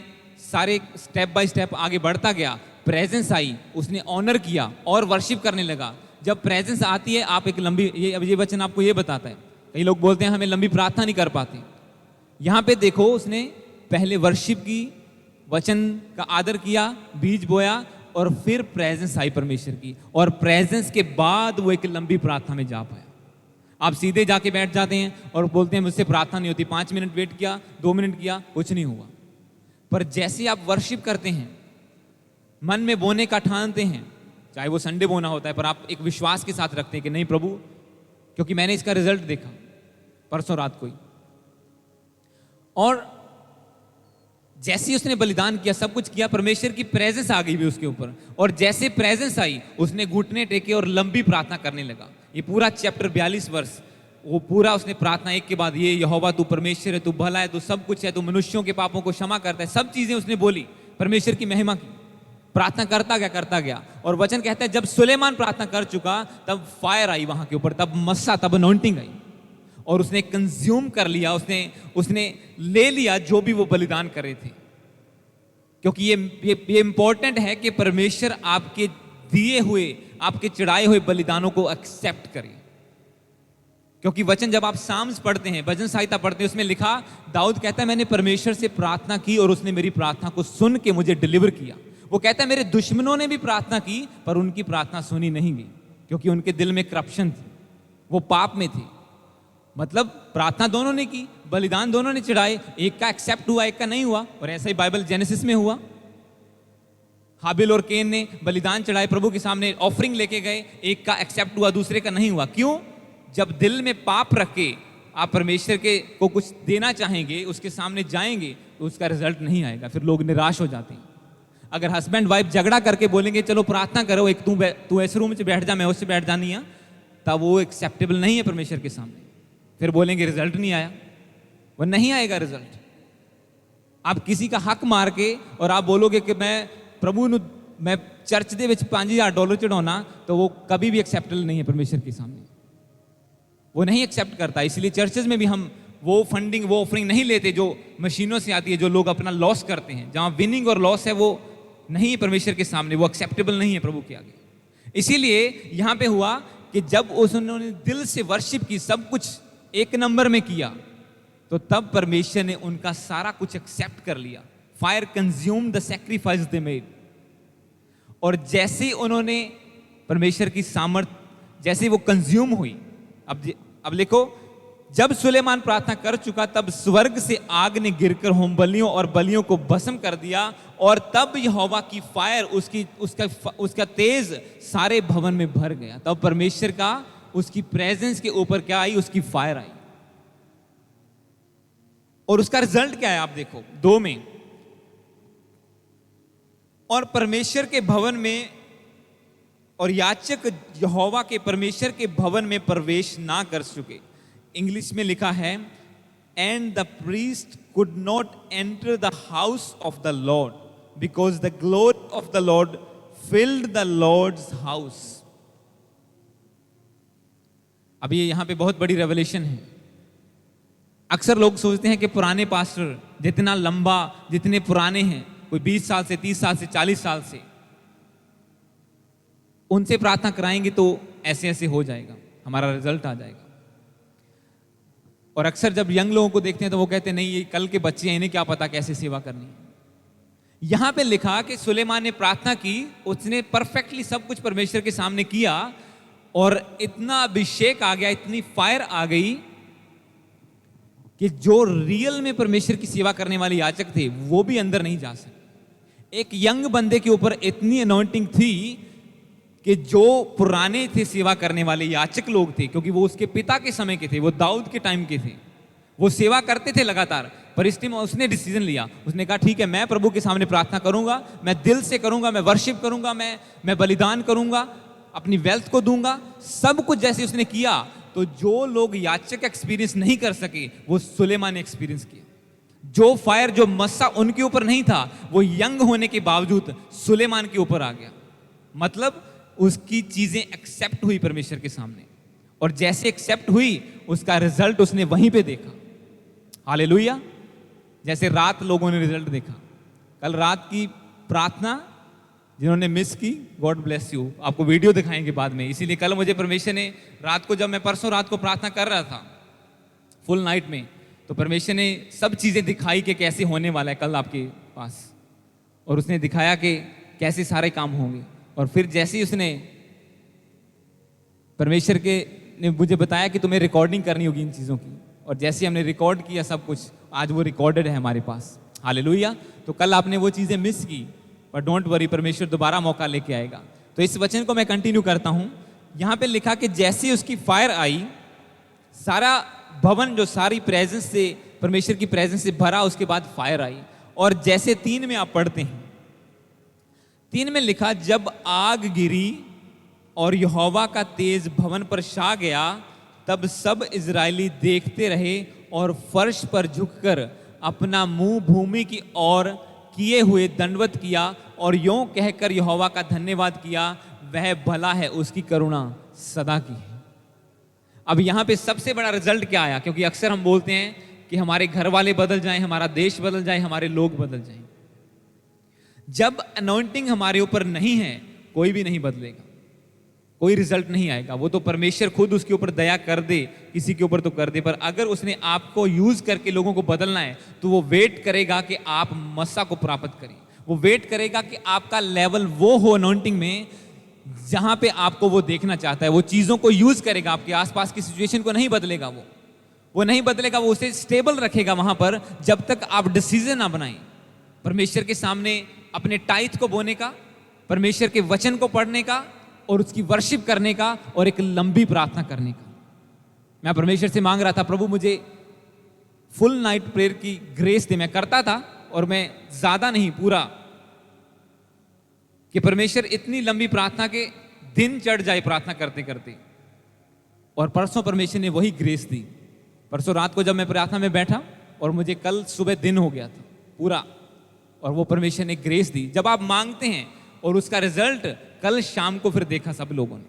सारे स्टेप बाय स्टेप आगे बढ़ता गया, प्रेजेंस आई, उसने ऑनर किया और वर्शिप करने लगा। जब प्रेजेंस आती है, आप एक लंबी, ये वचन आपको ये बताता है। कई लोग बोलते हैं हमें लंबी प्रार्थना नहीं कर पाते। यहां पे देखो, उसने पहले वर्शिप की, वचन का आदर किया, बीज बोया, और फिर प्रेजेंस आई परमेश्वर की, और प्रेजेंस के बाद वो एक लंबी प्रार्थना में जा पाया। आप सीधे जाके बैठ जाते हैं और बोलते हैं मुझसे प्रार्थना नहीं होती, 5 मिनट वेट किया, 2 मिनट किया, कुछ नहीं हुआ। पर जैसे आप वर्शिप करते हैं, मन में बोने का ठानते हैं, चाहे वो संडे बोना होता है, पर आप एक विश्वास के साथ रखते हैं कि नहीं प्रभु, क्योंकि मैंने इसका रिजल्ट देखा परसों रात को ही। और जैसे ही उसने बलिदान किया, सब कुछ किया, परमेश्वर की प्रेजेंस आ गई भी उसके ऊपर, और जैसे प्रेजेंस आई, उसने घुटने टेके और लंबी प्रार्थना करने लगा। ये पूरा चैप्टर 42 वर्ष, वो पूरा उसने प्रार्थना एक के बाद ये, यहोवा तू परमेश्वर है, तू भला है, तू सब कुछ है, तू मनुष्यों के पापों को क्षमा करता है, सब चीजें उसने बोली, परमेश्वर की महिमा की, प्रार्थना करता गया। और वचन कहता है जब सुलेमान प्रार्थना कर चुका, तब फायर आई वहां के ऊपर, तब मस्सा, तब अनॉइंटिंग आई, और उसने कंज्यूम कर लिया, उसने ले लिया जो भी वो बलिदान कर रहे थे। क्योंकि ये इंपॉर्टेंट है कि परमेश्वर आपके दिए हुए, आपके चढ़ाए हुए बलिदानों को एक्सेप्ट करे। क्योंकि वचन जब आप साम्स पढ़ते हैं, भजन संहिता पढ़ते हैं, उसमें लिखा, दाऊद कहता है मैंने परमेश्वर से प्रार्थना की और उसने मेरी प्रार्थना को सुन के मुझे डिलीवर किया। वो कहता है मेरे दुश्मनों ने भी प्रार्थना की पर उनकी प्रार्थना सुनी नहीं गई, क्योंकि उनके दिल में करप्शन थी, वो पाप में थे। मतलब प्रार्थना दोनों ने की, बलिदान दोनों ने चढ़ाए, एक का एक्सेप्ट हुआ, एक का नहीं हुआ। और ऐसा ही बाइबल जेनेसिस में हुआ, हाबिल और केन ने बलिदान चढ़ाए, प्रभु के सामने ऑफरिंग लेके गए, एक का एक्सेप्ट हुआ, दूसरे का नहीं हुआ। क्यों? जब दिल में पाप रख के आप परमेश्वर के को कुछ देना चाहेंगे, उसके सामने जाएंगे, तो उसका रिजल्ट नहीं आएगा, फिर लोग निराश हो जाते हैं। अगर हस्बैंड वाइफ झगड़ा करके बोलेंगे चलो प्रार्थना करो, एक तू ऐसे रूम में बैठ जा, मैं उससे बैठ जानी है, तब वो एक्सेप्टेबल नहीं है परमेश्वर के सामने। फिर बोलेंगे रिजल्ट नहीं आया, वो नहीं आएगा रिजल्ट। आप किसी का हक मार के और आप बोलोगे कि मैं चर्च दे विच $5000 चढ़ाना, तो वो कभी भी एक्सेप्टेबल नहीं है परमेश्वर के सामने, वो नहीं एक्सेप्ट करता। इसलिए चर्चेज में भी हम वो फंडिंग, वो ऑफरिंग नहीं लेते जो मशीनों से आती है, जो लोग अपना लॉस करते हैं। जहां विनिंग और लॉस है वो नहीं है परमेश्वर के सामने, वो एक्सेप्टेबल नहीं है प्रभु के आगे। इसीलिए यहां पे हुआ कि जब उन्होंने दिल से वर्शिप की, सब कुछ एक नंबर में किया, तो तब परमेश्वर ने उनका सारा कुछ एक्सेप्ट कर लिया। Fire consume the sacrifice they made. और जैसे उन्होंने परमेश्वर की सामर्थ जैसे वो कंज्यूम हुई, अब लिखो, जब सुलेमान प्रार्थना कर चुका तब स्वर्ग से आग ने गिरकर होम बलियों और बलियों को भस्म कर दिया, और तब यहोवा की फायर, उसका तेज सारे भवन में भर गया। तब परमेश्वर का, उसकी प्रेजेंस के ऊपर क्या आई? उसकी फायर आई। और उसका रिजल्ट क्या है आप देखो 2 में, और परमेश्वर के भवन में, और याचक यहोवा के परमेश्वर के भवन में प्रवेश ना कर सके। इंग्लिश में लिखा है, and the priest could not enter the house of the Lord because the glory of the Lord filled the Lord's house. अब ये यहां पे बहुत बड़ी रेवलेशन है। अक्सर लोग सोचते हैं कि पुराने पास्टर जितना लंबा, जितने पुराने हैं, कोई 20 साल से, 30 साल से, 40 साल से, उनसे प्रार्थना कराएंगे तो ऐसे ऐसे हो जाएगा, हमारा रिजल्ट आ जाएगा। और अक्सर जब यंग लोगों को देखते हैं तो वो कहते हैं नहीं, ये कल के बच्चे हैं, इन्हें क्या पता कैसे सेवा करनी है। यहां पे लिखा कि सुलेमान ने प्रार्थना की, उसने परफेक्टली सब कुछ परमेश्वर के सामने किया, और इतना अभिषेक आ गया, इतनी फायर आ गई कि जो रियल में परमेश्वर की सेवा करने वाले याचक थे वो भी अंदर नहीं जा सके। एक यंग बंदे के ऊपर इतनी अनॉइंटिंग थी कि जो पुराने थे सेवा करने वाले याचक लोग थे, क्योंकि वो उसके पिता के समय के थे, वो दाऊद के टाइम के थे, वो सेवा करते थे लगातार। पर इस टाइम उसने डिसीजन लिया, उसने कहा ठीक है, मैं प्रभु के सामने प्रार्थना करूंगा, मैं दिल से करूंगा, मैं वर्शिप करूंगा, मैं बलिदान करूंगा, अपनी वेल्थ को दूंगा, सब कुछ जैसे उसने किया। तो जो लोग याचक एक्सपीरियंस नहीं कर सके वो सुलेमान ने एक्सपीरियंस किया। जो फायर, जो मस्सा उनके ऊपर नहीं था, वो यंग होने के बावजूद सुलेमान के ऊपर आ गया। मतलब उसकी चीजें एक्सेप्ट हुई परमेश्वर के सामने, और जैसे एक्सेप्ट हुई उसका रिजल्ट उसने वहीं पे देखा। हालेलुया। जैसे रात लोगों ने रिजल्ट देखा, कल रात की प्रार्थना जिन्होंने मिस की, गॉड ब्लेस यू, आपको वीडियो दिखाएंगे बाद में। इसीलिए कल मुझे परमेश्वर ने रात को, जब मैं परसों रात को प्रार्थना कर रहा था फुल नाइट में, तो परमेश्वर ने सब चीजें दिखाई कि कैसे होने वाला है कल आपके पास, और उसने दिखाया कि कैसे सारे काम होंगे। और फिर जैसे ही उसने, परमेश्वर के ने मुझे बताया कि तुम्हें रिकॉर्डिंग करनी होगी इन चीज़ों की, और जैसे हमने रिकॉर्ड किया सब कुछ, आज वो रिकॉर्डेड है हमारे पास। हालेलुया। तो कल आपने वो चीज़ें मिस की, पर डोंट वरी, परमेश्वर दोबारा मौका लेके आएगा। तो इस वचन को मैं कंटिन्यू करता हूं। यहां पे लिखा कि जैसे उसकी फायर आई, सारा भवन जो सारी प्रेजेंस से, परमेश्वर की प्रेजेंस से भरा, उसके बाद फायर आई। और जैसे 3 में आप पढ़ते हैं, 3 में लिखा, जब आग गिरी और यहोवा का तेज भवन पर छा गया, तब सब इजरायली देखते रहे और फर्श पर झुककर अपना मुंह भूमि की ओर किए हुए दंडवत किया, और यों कहकर यहोवा का धन्यवाद किया, वह भला है, उसकी करुणा सदा की है। अब यहां पे सबसे बड़ा रिजल्ट क्या आया, क्योंकि अक्सर हम बोलते हैं कि हमारे घर वाले बदल जाएं, हमारा देश बदल जाए, हमारे लोग बदल जाएं। जब अनॉइंटिंग हमारे ऊपर नहीं है, कोई भी नहीं बदलेगा, कोई रिजल्ट नहीं आएगा। वो तो परमेश्वर खुद उसके ऊपर दया कर दे, किसी के ऊपर तो कर दे, पर अगर उसने आपको यूज करके लोगों को बदलना है तो वो वेट करेगा कि आप मस्सा को प्राप्त करें। वो वेट करेगा कि आपका लेवल वो हो अनॉइंटिंग में जहां पे आपको वो देखना चाहता है। वो चीजों को यूज करेगा, आपके आसपास की सिचुएशन को नहीं बदलेगा। वो नहीं बदलेगा, वो उसे स्टेबल रखेगा वहां पर जब तक आप डिसीजन ना बनाएं परमेश्वर के सामने अपने टाइट को बोने का, परमेश्वर के वचन को पढ़ने का और उसकी वर्शिप करने का और एक लंबी प्रार्थना करने का। मैं परमेश्वर से मांग रहा था, प्रभु मुझे फुल नाइट प्रेयर की ग्रेस दे। मैं करता था और मैं ज्यादा नहीं, पूरा, कि परमेश्वर इतनी लंबी प्रार्थना के दिन चढ़ जाए प्रार्थना करते करते। और परसों परमेश्वर ने वही ग्रेस दी। परसों रात को जब मैं प्रार्थना में बैठा और मुझे कल सुबह दिन हो गया था पूरा, और वो परमेश्वर ने ग्रेस दी। जब आप मांगते हैं और उसका रिजल्ट कल शाम को फिर देखा सब लोगों ने,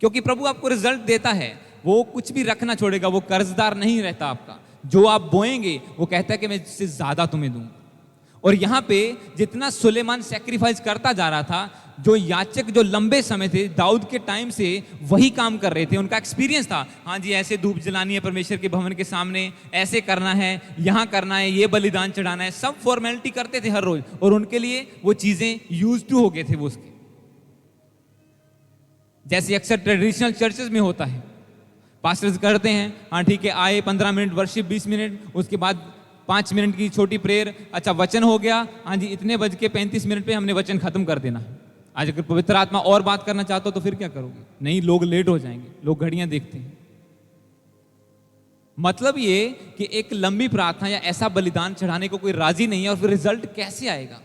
क्योंकि प्रभु आपको रिजल्ट देता है, वो कुछ भी रखना छोड़ेगा, वो कर्जदार नहीं रहता आपका। जो आप बोएंगे वो कहता है कि मैं इससे ज्यादा तुम्हें दूंगा। और यहां पे जितना सुलेमान सैक्रिफाइस करता जा रहा था, जो याचक जो लंबे समय थे दाऊद के टाइम से वही काम कर रहे थे, उनका एक्सपीरियंस था, हाँ जी ऐसे धूप जलानी है परमेश्वर के भवन के सामने, ऐसे करना है, यहां करना है, ये बलिदान चढ़ाना है, सब फॉर्मेलिटी करते थे हर रोज, और उनके लिए वो चीजें यूज टू हो गए थे वो उसके। जैसे अक्सर ट्रेडिशनल चर्चेस में होता है, पास्टर्स करते हैं, हाँ ठीक है आए 15 मिनट वर्शिप, 20 मिनट, उसके बाद 5 मिनट की छोटी प्रेयर, अच्छा वचन हो गया, हाँ जी इतने बज के 35 मिनट पे हमने वचन खत्म कर देना है। आज अगर पवित्र आत्मा और बात करना चाहते हो तो फिर क्या करोगे? नहीं, लोग लेट हो जाएंगे, लोग घड़ियां देखते हैं। मतलब ये कि एक लंबी प्रार्थना या ऐसा बलिदान चढ़ाने को कोई राजी नहीं है, और फिर रिजल्ट कैसे आएगा?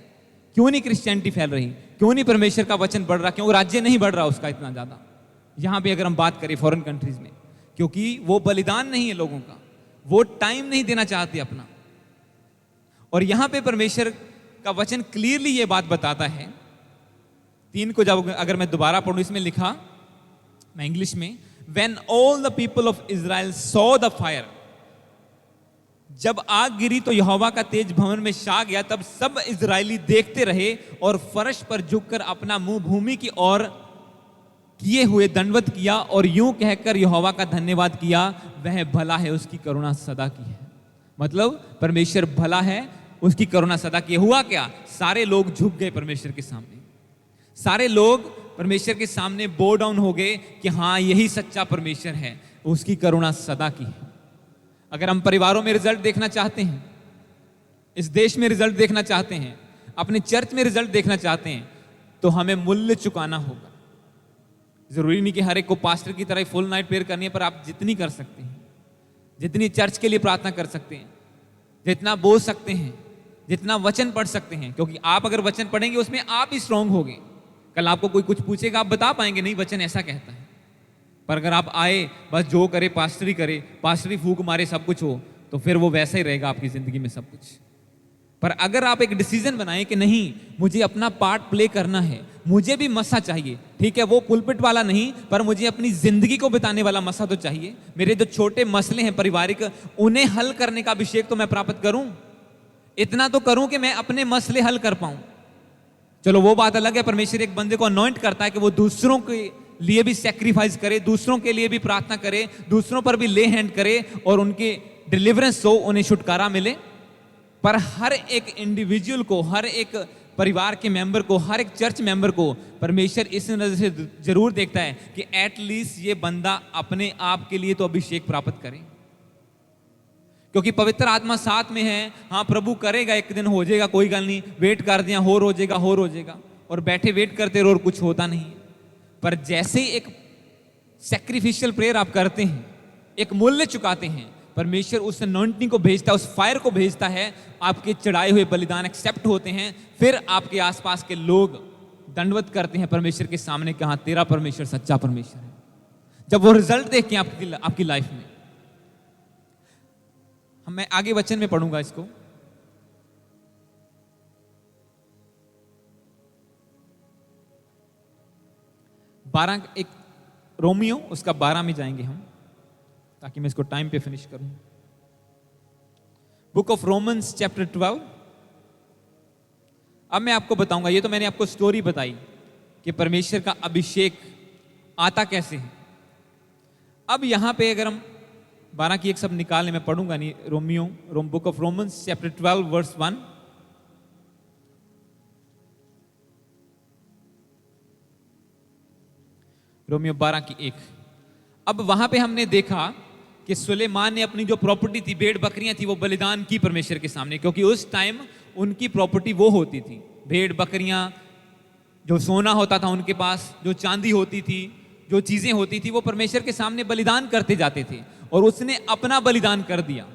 क्यों नहीं क्रिश्चियनिटी फैल रही? क्यों नहीं परमेश्वर का वचन बढ़ रहा? क्यों राज्य नहीं बढ़ रहा उसका इतना ज्यादा? यहां पे अगर हम बात करें फॉरेन कंट्रीज में, क्योंकि वो बलिदान नहीं है लोगों का, वो टाइम नहीं देना चाहते अपना। और यहां पे परमेश्वर का वचन क्लियरली ये बात बताता है, 3 को जब अगर मैं दोबारा पढ़ूं, इसमें लिखा, मैं इंग्लिश में, When all the people of Israel saw the fire, जब आग गिरी तो यहोवा का तेज भवन में छा गया, तब सब इजरायली देखते रहे और फर्श पर झुककर अपना मुंह भूमि की ओर किए हुए दंडवत किया और यूं कहकर यहोवा का धन्यवाद किया, वह भला है, उसकी करुणा सदा की है। मतलब परमेश्वर भला है, उसकी करुणा सदा की है। हुआ क्या? सारे लोग झुक गए परमेश्वर के सामने, सारे लोग परमेश्वर के सामने बो डाउन हो गए कि हाँ यही सच्चा परमेश्वर है, उसकी करुणा सदा की है। अगर हम परिवारों में रिजल्ट देखना चाहते हैं, इस देश में रिजल्ट देखना चाहते हैं, अपने चर्च में रिजल्ट देखना चाहते हैं, तो हमें मूल्य चुकाना होगा। जरूरी नहीं कि हर एक को पास्टर की तरह फुल नाइट प्रेयर करनी है, पर आप जितनी कर सकते हैं, जितनी चर्च के लिए प्रार्थना कर सकते हैं, जितना बोल सकते हैं, जितना वचन पढ़ सकते हैं, क्योंकि आप अगर वचन पढ़ेंगे उसमें आप ही स्ट्रांग होंगे। कल आपको कोई कुछ पूछेगा, आप बता पाएंगे नहीं वचन ऐसा कहता है। पर अगर आप आए बस जो करे पास्टरी करे, पास्टरी फूक मारे सब कुछ हो, तो फिर वो वैसा ही रहेगा आपकी जिंदगी में सब कुछ। पर अगर आप एक डिसीजन बनाएं कि नहीं मुझे अपना पार्ट प्ले करना है, मुझे भी मसा चाहिए, ठीक है वो पुलपिट वाला नहीं, पर मुझे अपनी जिंदगी को बिताने वाला मसा तो चाहिए। मेरे जो छोटे मसले हैं पारिवारिक, उन्हें हल करने का अभिषेक तो मैं प्राप्त करूं, इतना तो करूं कि मैं अपने मसले हल कर पाऊं। चलो वो बात अलग है, परमेश्वर एक बंदे को अनॉइंट करता है कि वो दूसरों के लिए भी सैक्रिफाइस करे, दूसरों के लिए भी प्रार्थना करे, दूसरों पर भी ले हैंड करे और उनके डिलीवरेंस हो, उन्हें छुटकारा मिले। पर हर एक इंडिविजुअल को, हर एक परिवार के मेंबर को, हर एक चर्च मेंबर को परमेश्वर इस नजर से जरूर देखता है कि एटलीस्ट ये बंदा अपने आप के लिए तो अभिषेक प्राप्त करे, क्योंकि पवित्र आत्मा साथ में है। हाँ प्रभु करेगा, एक दिन हो जाएगा, कोई गल नहीं, वेट कर दिया, होर हो जाएगा, होर हो जाएगा, और बैठे वेट करते रहो और कुछ होता नहीं। पर जैसे ही एक सैक्रिफिशियल प्रेयर आप करते हैं, एक मूल्य चुकाते हैं, परमेश्वर उस अनॉइंटिंग को भेजता है, उस फायर को भेजता है, आपके चढ़ाए हुए बलिदान एक्सेप्ट होते हैं। फिर आपके आसपास के लोग दंडवत करते हैं परमेश्वर के सामने कि हाँ तेरा परमेश्वर सच्चा परमेश्वर है। जब वो रिजल्ट देखते हैं आपकी लाइफ में, मैं आगे वचन में पढ़ूंगा इसको, एक रोमियो उसका 12 में जाएंगे हम। ताकि मैं इसको टाइम पे फिनिश करूं। Book of Romans chapter 12। अब मैं आपको बताऊंगा, ये तो मैंने आपको स्टोरी बताई कि परमेश्वर का अभिषेक आता कैसे है। अब यहां पे अगर हम 12 की एक सब निकालने, मैं पढ़ूंगा नहीं, book of Romans chapter 12 verse 1। रोमियो 12 की 1। अब वहां पे हमने देखा कि सुलेमान ने अपनी जो प्रॉपर्टी थी, भेड़ बकरियां थी, वो बलिदान की परमेश्वर के सामने, क्योंकि उस टाइम उनकी प्रॉपर्टी वो होती थी, भेड़ बकरियां, जो सोना होता था उनके पास, जो चांदी होती थी, जो चीजें होती थी, वो परमेश्वर के सामने बलिदान करते जाते थे। और उसने अपना बलिदान कर दिया।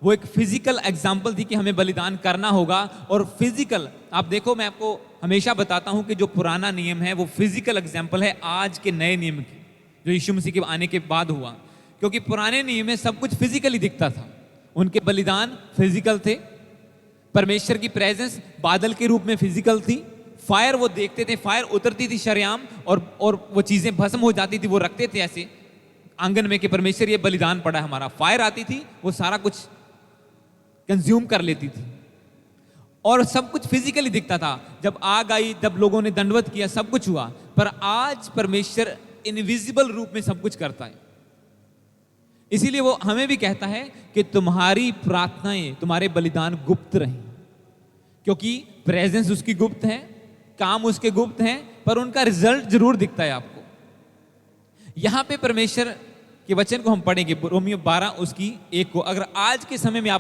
वो एक फिजिकल एग्जाम्पल थी कि हमें बलिदान करना होगा। और फिजिकल, आप देखो, मैं आपको हमेशा बताता हूं कि जो पुराना नियम है वो फिजिकल एग्जाम्पल है आज के नए नियम की, जो यीशु मसीह के आने के बाद हुआ। क्योंकि पुराने नियम में सब कुछ फिजिकली दिखता था, उनके बलिदान फिजिकल थे, परमेश्वर की प्रेजेंस बादल के रूप में फिजिकल थी, फायर वो देखते थे, फायर उतरती थी शरेआम, और वो चीजें भस्म हो जाती थी, वो रखते थे ऐसे आंगन में कि परमेश्वर ये बलिदान पड़ा है हमारा। फायर आती थी, वो सारा कुछ कंज्यूम कर लेती थी, और सब कुछ फिजिकली दिखता था। जब आग आई, जब लोगों ने दंडवत किया, सब कुछ हुआ। पर आज परमेश्वर इनविजिबल रूप में सब कुछ करता है। इसीलिए वो हमें भी कहता है कि तुम्हारी प्रार्थनाएं, तुम्हारे बलिदान गुप्त रहें, क्योंकि प्रेजेंस उसकी गुप्त है, काम उसके गुप्त हैं, पर उनका रिजल्ट जरूर दिखता है आपको। यहां पे परमेश्वर के वचन को हम पढ़ेंगे, रोमियो 12 उसकी 1 को। अगर आज के समय में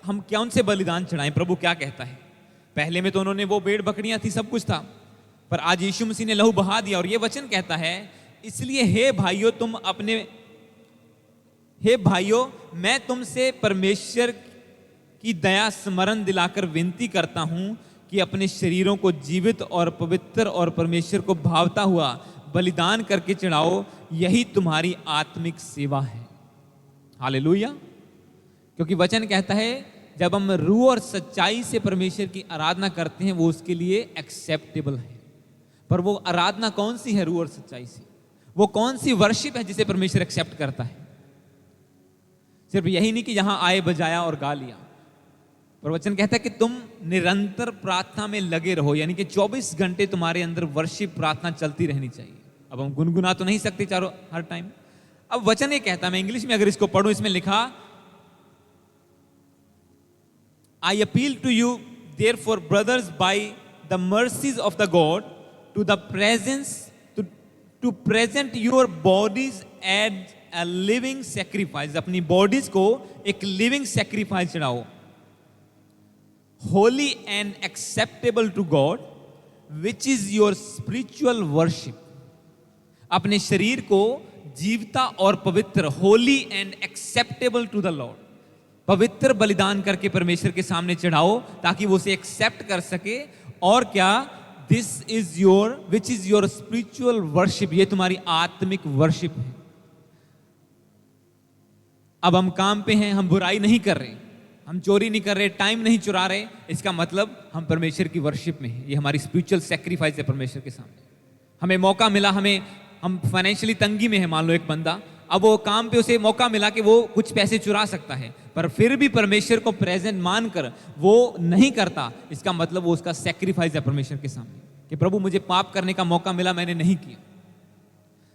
हम कौन से बलिदान चढ़ाएं, प्रभु क्या कहता है। पहले में तो उन्होंने वो भेड़ बकरियां थी, सब कुछ था, पर आज यीशु मसीह ने लहू बहा दिया। और ये वचन कहता है, इसलिए हे भाइयों, मैं तुमसे परमेश्वर की दया स्मरण दिलाकर विनती करता हूं कि अपने शरीरों को जीवित और पवित्र और परमेश्वर को भावता हुआ बलिदान करके चढ़ाओ, यही तुम्हारी आत्मिक सेवा है। हालेलुया। क्योंकि वचन कहता है, जब हम रूह और सच्चाई से परमेश्वर की आराधना करते हैं, वो उसके लिए एक्सेप्टेबल है। पर वो आराधना कौन सी है? रूह और सच्चाई से। वो कौन सी वर्शिप है जिसे परमेश्वर एक्सेप्ट करता है? सिर्फ यही नहीं कि यहां आए, बजाया और गा लिया, पर वचन कहता है कि तुम निरंतर प्रार्थना में लगे रहो, यानी कि 24 घंटे तुम्हारे अंदर वर्शिप, प्रार्थना चलती रहनी चाहिए। अब हम गुनगुना तो नहीं सकते चारों हर टाइम। अब वचन ये कहता है, मैं इंग्लिश में अगर इसको पढ़ूं, इसमें लिखा, I appeal to you therefore brothers by the mercies of the God to present your bodies as a living sacrifice। अपनी बॉडीज को एक लिविंग सैक्रिफाइस चढ़ाओ, holy and acceptable to God which is your spiritual worship। अपने शरीर को जीवता और पवित्र, holy and acceptable to the Lord, पवित्र बलिदान करके परमेश्वर के सामने चढ़ाओ, ताकि वो उसे एक्सेप्ट कर सके। और क्या? This is your which is your spiritual worship, ये तुम्हारी आत्मिक वर्शिप है। अब हम काम पे हैं, हम बुराई नहीं कर रहे, हम चोरी नहीं कर रहे, टाइम नहीं चुरा रहे, इसका मतलब हम परमेश्वर की वर्शिप में हैं। ये हमारी स्पिरिचुअल सैक्रिफाइस है परमेश्वर के सामने। हमें मौका मिला, हम फाइनेंशियली तंगी में है, मान लो एक बंदा, अब वो काम पे उसे मौका मिला कि वो कुछ पैसे चुरा सकता है, पर फिर भी परमेश्वर को प्रेजेंट मानकर वो नहीं करता, इसका मतलब वो उसका सैक्रिफाइस है परमेश्वर के सामने, कि प्रभु मुझे पाप करने का मौका मिला, मैंने नहीं किया।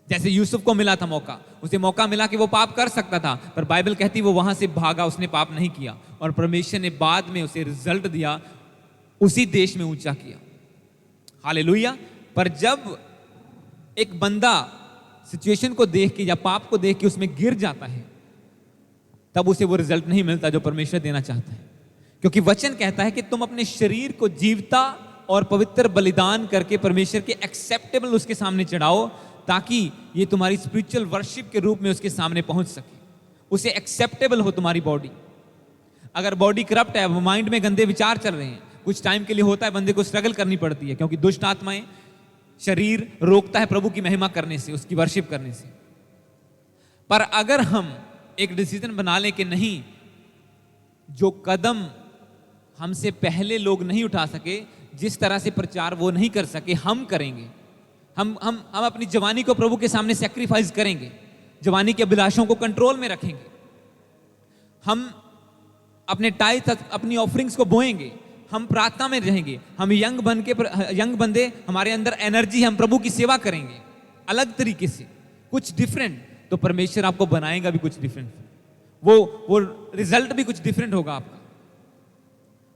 जैसे यूसुफ को मिला था मौका, उसे मौका मिला कि वो पाप कर सकता था, पर बाइबल कहती वो वहां से भागा, उसने पाप नहीं किया, और परमेश्वर ने बाद में उसे रिजल्ट दिया, उसी देश में ऊंचा किया। हालेलुया। पर जब एक बंदा सिचुएशन को देख के या पाप को देख के उसमें गिर जाता है, तब उसे वो रिजल्ट नहीं मिलता जो परमेश्वर देना चाहता है। क्योंकि वचन कहता है कि तुम अपने शरीर को जीवता और पवित्र बलिदान करके परमेश्वर के एक्सेप्टेबल उसके सामने चढ़ाओ, ताकि ये तुम्हारी स्पिरिचुअल वर्शिप के रूप में उसके सामने पहुंच सके, उसे एक्सेप्टेबल हो तुम्हारी बॉडी। अगर बॉडी करप्ट है, माइंड में गंदे विचार चल रहे हैं, कुछ टाइम के लिए होता है, बंदे को स्ट्रगल करनी पड़ती है, क्योंकि दुष्ट आत्माएं, शरीर रोकता है प्रभु की महिमा करने से, उसकी वर्शिप करने से। पर अगर हम एक डिसीजन बना लें कि नहीं, जो कदम हमसे पहले लोग नहीं उठा सके, जिस तरह से प्रचार वो नहीं कर सके, हम करेंगे। हम अपनी जवानी को प्रभु के सामने सैक्रिफाइस करेंगे, जवानी के अभिलाषों को कंट्रोल में रखेंगे, हम अपने टाइथ अपनी ऑफरिंग्स को बोएंगे, हम प्रार्थना में रहेंगे, हम यंग बंदे, हमारे अंदर एनर्जी, हम प्रभु की सेवा करेंगे अलग तरीके से, कुछ डिफरेंट, तो परमेश्वर आपको बनाएगा भी कुछ डिफरेंट। वो रिजल्ट भी कुछ डिफरेंट होगा आपका।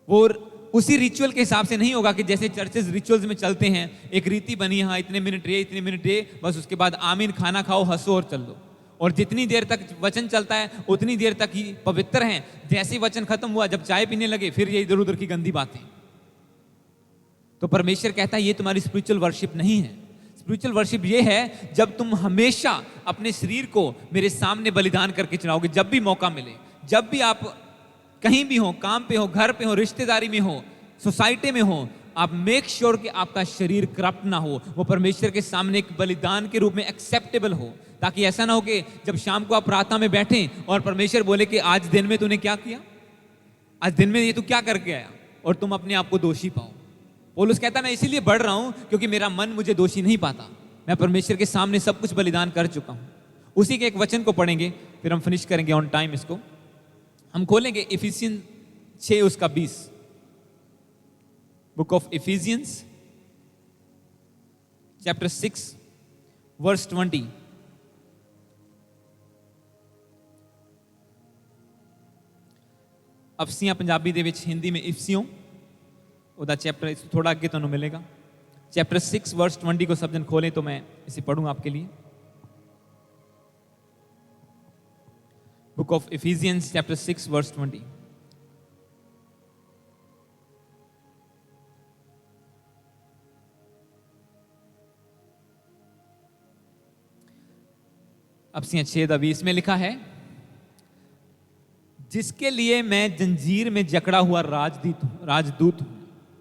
वो उसी रिचुअल के हिसाब से नहीं होगा कि जैसे चर्चेस रिचुअल्स में चलते हैं, एक रीति बनी, हाँ इतने मिनट ये, बस उसके बाद आमीन, खाना खाओ, हंसो और चल दो। और जितनी देर तक वचन चलता है उतनी देर तक ही पवित्र हैं। जैसे ही वचन खत्म हुआ, जब चाय पीने लगे, फिर ये इधर उधर की गंदी बातें। तो परमेश्वर कहता है ये तुम्हारी स्पिरिचुअल वर्शिप नहीं है। स्पिरिचुअल वर्शिप ये है जब तुम हमेशा अपने शरीर को मेरे सामने बलिदान करके चढ़ाओगे। जब भी मौका मिले, जब भी आप कहीं भी हो, काम पे हो, घर पे हो, रिश्तेदारी में हो, सोसाइटी में हो, आप मेक श्योर कि आपका शरीर करप्ट ना हो, वो परमेश्वर के सामने एक बलिदान के रूप में एक्सेप्टेबल हो, ताकि ऐसा ना हो कि जब शाम को आप प्रार्थना में बैठें और परमेश्वर बोले कि आज दिन में तूने क्या किया, आज दिन में ये तू क्या करके आया, और तुम अपने आप को दोषी पाओ। पौलुस कहता है मैं इसीलिए बढ़ रहा हूं क्योंकि मेरा मन मुझे दोषी नहीं पाता, मैं परमेश्वर के सामने सब कुछ बलिदान कर चुका हूं। उसी के एक वचन को पढ़ेंगे, फिर हम फिनिश करेंगे ऑन टाइम। इसको हम खोलेंगे इफिसियंस 6 उसका 20, book of Ephesians chapter 6 verse 20। ਅਫਸੀਆਂ ਪੰਜਾਬੀ ਦੇ ਵਿੱਚ, ਹਿੰਦੀ में इफ्सियों, ਉਹਦਾ चैप्टर थोड़ा आगे ਤੁਹਾਨੂੰ मिलेगा। चैप्टर 6 वर्स 20 को सब जन खोलें तो मैं इसे पढ़ूंगा आपके लिए। Book of Ephesians chapter 6 verse 20। अफसियां 6:20 में लिखा है, जिसके लिए मैं जंजीर में जकड़ा हुआ राजदूत हूं।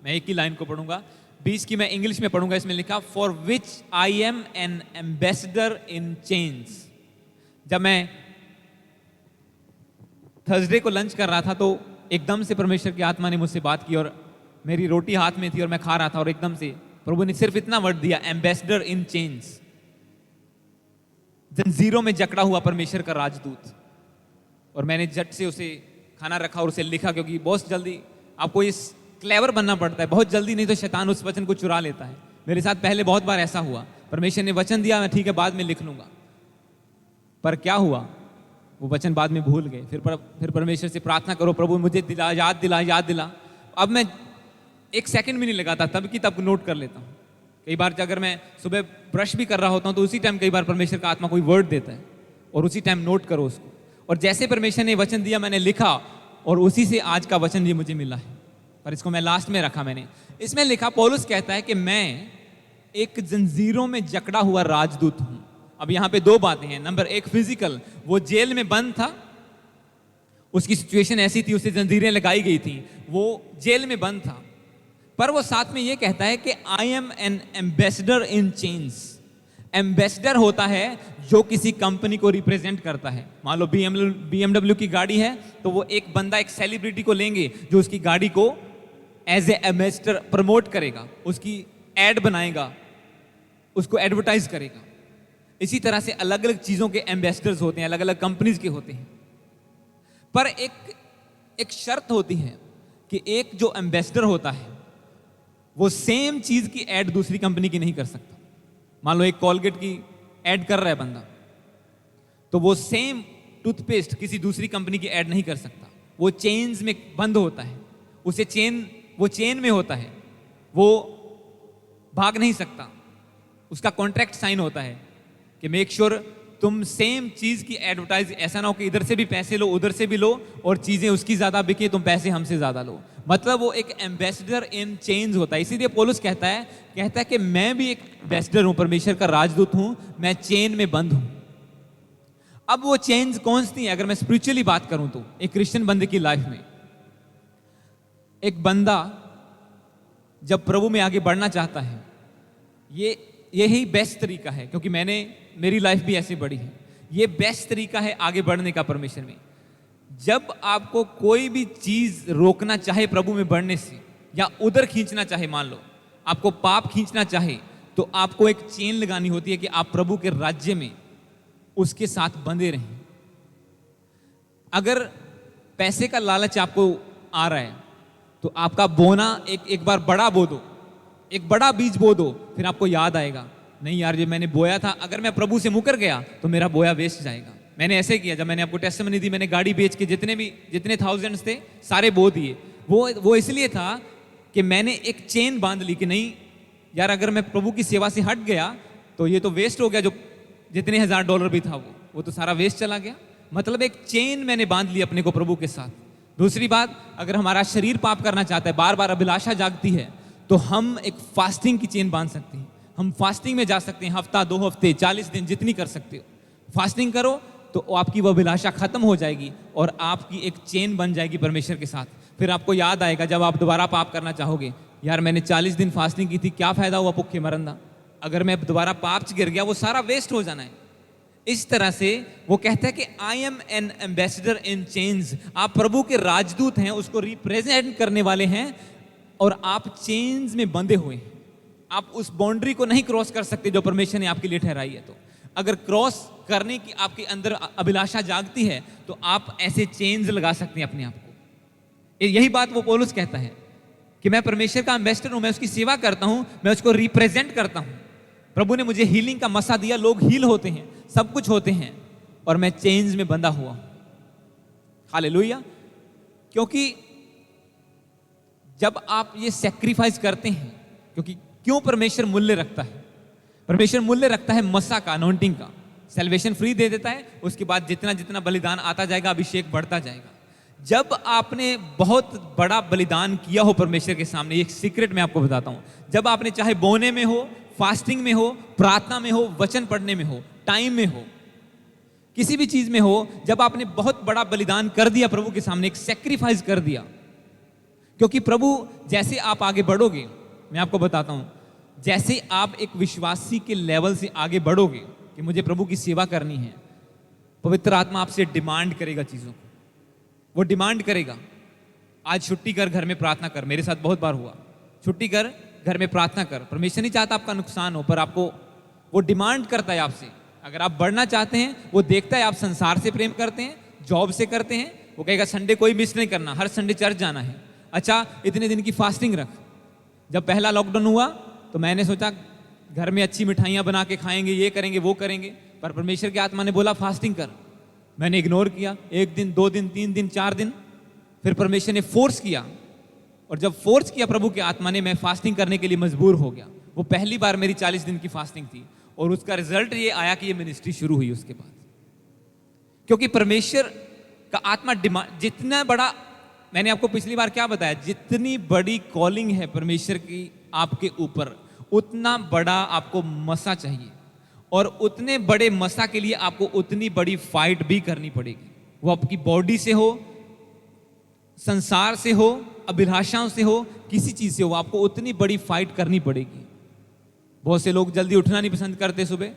मैं एक ही लाइन को पढ़ूंगा, 20 की मैं इंग्लिश में पढ़ूंगा। इसमें लिखा, for which I am N ambassador in chains. जब मैं थर्सडे को लंच कर रहा था तो एकदम से परमेश्वर की आत्मा ने मुझसे बात की, और मेरी रोटी हाथ में थी और मैं खा रहा था, और एकदम से प्रभु ने सिर्फ इतना वर्ड दिया, एम्बेसडर इन चेन्स, जंजीरों में जकड़ा हुआ परमेश्वर का राजदूत। और मैंने झट से उसे खाना रखा और उसे लिखा, क्योंकि बहुत जल्दी आपको इस क्लेवर बनना पड़ता है, बहुत जल्दी, नहीं तो शैतान उस वचन को चुरा लेता है। मेरे साथ पहले बहुत बार ऐसा हुआ, परमेश्वर ने वचन दिया, मैं ठीक है बाद में लिख लूंगा, पर क्या हुआ, वो वचन बाद में भूल गए। फिर परमेश्वर से प्रार्थना करो, प्रभु मुझे याद दिला। अब मैं एक सेकंड भी नहीं लगाता, तब की तब नोट कर लेता हूँ। कई बार अगर मैं सुबह ब्रश भी कर रहा होता हूँ तो उसी टाइम कई बार परमेश्वर का आत्मा कोई वर्ड देता है, और उसी टाइम नोट करो उसको। और जैसे परमेश्वर ने वचन दिया मैंने लिखा, और उसी से आज का वचन ये मुझे मिला है, पर इसको मैं लास्ट में रखा। मैंने इसमें लिखा, पौलुस कहता है कि मैं एक जंजीरों में जकड़ा हुआ राजदूत हूं। अब यहां पे 2 बातें हैं। नंबर 1 फिजिकल, वो जेल में बंद था, उसकी सिचुएशन ऐसी थी, उसे जंजीरें लगाई गई थी, वो जेल में बंद था। पर वो साथ में ये कहता है कि I am N ambassador in chains. Ambassador होता है जो किसी कंपनी को रिप्रेजेंट करता है। मान लो BMW की गाड़ी है, तो वो एक बंदा, एक सेलिब्रिटी को लेंगे जो उसकी गाड़ी को एज ए एम्बेसडर प्रमोट करेगा, उसकी एड बनाएगा, उसको एडवर्टाइज करेगा। इसी तरह से अलग अलग चीजों के एम्बेसडर्स होते हैं, अलग अलग कंपनीज के होते हैं। पर एक शर्त होती है कि एक जो एम्बेसडर होता है वो सेम चीज की एड दूसरी कंपनी की नहीं कर सकता। मान लो एक कोलगेट की ऐड कर रहा है बंदा, तो वो सेम टूथपेस्ट किसी दूसरी कंपनी की ऐड नहीं कर सकता। वो चेन्स में बंद होता है, वो चेन में होता है, वो भाग नहीं सकता। उसका कॉन्ट्रैक्ट साइन होता है कि मेक श्योर तुम सेम चीज की एडवर्टाइज, ऐसा ना हो कि इधर से भी पैसे लो उधर से भी लो और चीजें उसकी ज्यादा बिके, तुम पैसे हमसे ज्यादा लो। मतलब वो एक एम्बेसडर इन चेन्स होता है। इसीलिए पौलुस कहता है कि मैं भी एक एम्बेसडर हूं, परमेश्वर का राजदूत हूं, मैं चेन में बंद हूं। अब वो चेन्स कौन सी है? अगर मैं स्पिरिचुअली बात करूं तो एक क्रिश्चियन बंदे की लाइफ में, एक बंदा जब प्रभु में आगे बढ़ना चाहता है, यही बेस्ट तरीका है, क्योंकि मेरी लाइफ भी ऐसे बढ़ी है। ये बेस्ट तरीका है आगे बढ़ने का परमेश्वर में। जब आपको कोई भी चीज रोकना चाहे प्रभु में बढ़ने से, या उधर खींचना चाहे, मान लो आपको पाप खींचना चाहे, तो आपको एक चेन लगानी होती है कि आप प्रभु के राज्य में उसके साथ बंधे रहें। अगर पैसे का लालच आपको आ रहा है तो आपका बोना एक बार बड़ा बो दो, एक बड़ा बीज बो दो, फिर आपको याद आएगा नहीं यार जो मैंने बोया था, अगर मैं प्रभु से मुकर गया तो मेरा बोया वेस्ट जाएगा। मैंने ऐसे किया, जब मैंने आपको टेस्टिमनी दी, मैंने गाड़ी बेच के जितने थाउजेंड्स थे सारे बो दिए। वो इसलिए था कि मैंने एक चेन बांध ली कि नहीं यार अगर मैं प्रभु की सेवा से हट गया तो ये तो वेस्ट हो गया, जो जितने $1000 भी था वो तो सारा वेस्ट चला गया। मतलब एक चेन मैंने बांध ली अपने को प्रभु के साथ। दूसरी बात, अगर हमारा शरीर पाप करना चाहता है, बार बार अभिलाषा जागती है, तो हम एक फास्टिंग की चेन बांध सकते हैं। हम फास्टिंग में जा सकते हैं, हफ्ता 2 हफ्ते 40 दिन जितनी कर सकते हो फास्टिंग करो, तो आपकी वो अभिलाषा खत्म हो जाएगी और आपकी एक चेन बन जाएगी परमेश्वर के साथ। फिर आपको याद आएगा जब आप दोबारा पाप करना चाहोगे, यार मैंने 40 दिन फास्टिंग की थी, क्या फायदा हुआ भूखे मरंदा, अगर मैं दोबारा पाप च गिर गया वो सारा वेस्ट हो जाना है। इस तरह से वो कहता है कि I am N ambassador in chains, आप प्रभु के राजदूत हैं, उसको रिप्रेजेंट करने वाले हैं और आप चेन्स में बंधे हुए हैं। आप उस बाउंड्री को नहीं क्रॉस कर सकते जो परमेश्वर ने आपके लिए ठहराई है। तो अगर क्रॉस करने की आपके अंदर अभिलाषा जागती है तो आप ऐसे चेन्स लगा सकते हैं अपने आप को। यही बात वो पौलुस कहता है कि मैं परमेश्वर का एम्बेसडर हूं, मैं उसकी सेवा करता हूं, मैं उसको रिप्रेजेंट करता हूं। प्रभु ने मुझे हीलिंग का मसा दिया, लोग हील होते हैं, सब कुछ होते हैं, और मैं चेन्स में बंधा हुआ हूं। हालेलुया। क्योंकि जब आप ये सैक्रिफाइस करते हैं, क्योंकि क्यों परमेश्वर मूल्य रखता है? परमेश्वर मूल्य रखता है मसा का, अनॉइंटिंग का। सैल्वेशन फ्री दे देता है, उसके बाद जितना जितना बलिदान आता जाएगा, अभिषेक बढ़ता जाएगा। जब आपने बहुत बड़ा बलिदान किया हो परमेश्वर के सामने, एक सीक्रेट मैं आपको बताता हूं, जब आपने चाहे बोने में हो, फास्टिंग में हो, प्रार्थना में हो, वचन पढ़ने में हो, टाइम में हो, किसी भी चीज में हो, जब आपने बहुत बड़ा बलिदान कर दिया प्रभु के सामने, एक सैक्रिफाइस कर दिया, क्योंकि प्रभु जैसे आप आगे बढ़ोगे, मैं आपको बताता हूं, जैसे आप एक विश्वासी के लेवल से आगे बढ़ोगे कि मुझे प्रभु की सेवा करनी है, पवित्र आत्मा आपसे डिमांड करेगा चीजों को। वो डिमांड करेगा, आज छुट्टी कर, घर में प्रार्थना कर। मेरे साथ बहुत बार हुआ, छुट्टी कर, घर में प्रार्थना कर। परमेश्वर नहीं चाहता आपका नुकसान हो, पर आपको वो डिमांड करता है आपसे। अगर आप बढ़ना चाहते हैं, वो देखता है आप संसार से प्रेम करते हैं, जॉब से करते हैं, वो कहेगा संडे कोई मिस नहीं करना, हर संडे चर्च जाना है। अच्छा, इतने दिन की फास्टिंग रख। जब पहला लॉकडाउन हुआ तो मैंने सोचा घर में अच्छी मिठाइयाँ बना के खाएंगे, ये करेंगे, वो करेंगे, पर परमेश्वर की आत्मा ने बोला फास्टिंग कर। मैंने इग्नोर किया, 1 दिन, 2 दिन, 3 दिन, 4 दिन, फिर परमेश्वर ने फोर्स किया, और जब फोर्स किया प्रभु की आत्मा ने, मैं फास्टिंग करने के लिए मजबूर हो गया। वो पहली बार मेरी 40 दिन की फास्टिंग थी, और उसका रिजल्ट ये आया कि ये मिनिस्ट्री शुरू हुई उसके बाद। क्योंकि परमेश्वर का आत्मा डिमांड, जितना बड़ा, मैंने आपको पिछली बार क्या बताया, जितनी बड़ी कॉलिंग है परमेश्वर की आपके ऊपर, उतना बड़ा आपको मसा चाहिए, और उतने बड़े मसा के लिए आपको उतनी बड़ी फाइट भी करनी पड़ेगी। वो आपकी बॉडी से हो, संसार से हो, अभिलाषाओं से हो, किसी चीज से हो, आपको उतनी बड़ी फाइट करनी पड़ेगी। बहुत से लोग जल्दी उठना नहीं पसंद करते सुबह,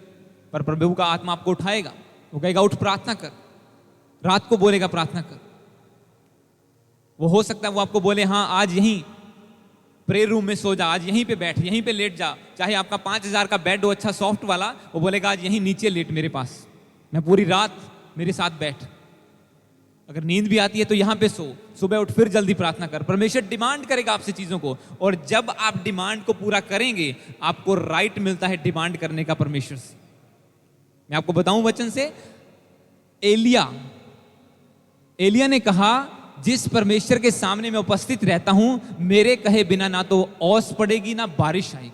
पर प्रभु का आत्मा आपको उठाएगा, वो कहेगा उठ प्रार्थना कर, रात को बोलेगा प्रार्थना कर। वो हो सकता है वो आपको बोले हाँ आज यहीं प्रेयर रूम में सो जा, आज यहीं पे बैठ, यहीं पे लेट जा, चाहे आपका 5000 का बेड हो अच्छा सॉफ्ट वाला, वो बोलेगा आज यहीं नीचे लेट मेरे पास, मैं पूरी रात मेरे साथ बैठ। अगर नींद भी आती है तो यहां पे सो, सुबह उठ फिर जल्दी प्रार्थना कर। परमेश्वर डिमांड करेगा आपसे चीजों को, और जब आप डिमांड को पूरा करेंगे, आपको राइट मिलता है डिमांड करने का परमेश्वर से। मैं आपको बताऊं वचन से, एलिया ने कहा जिस परमेश्वर के सामने मैं उपस्थित रहता हूं, मेरे कहे बिना ना तो ओस पड़ेगी ना बारिश आएगी।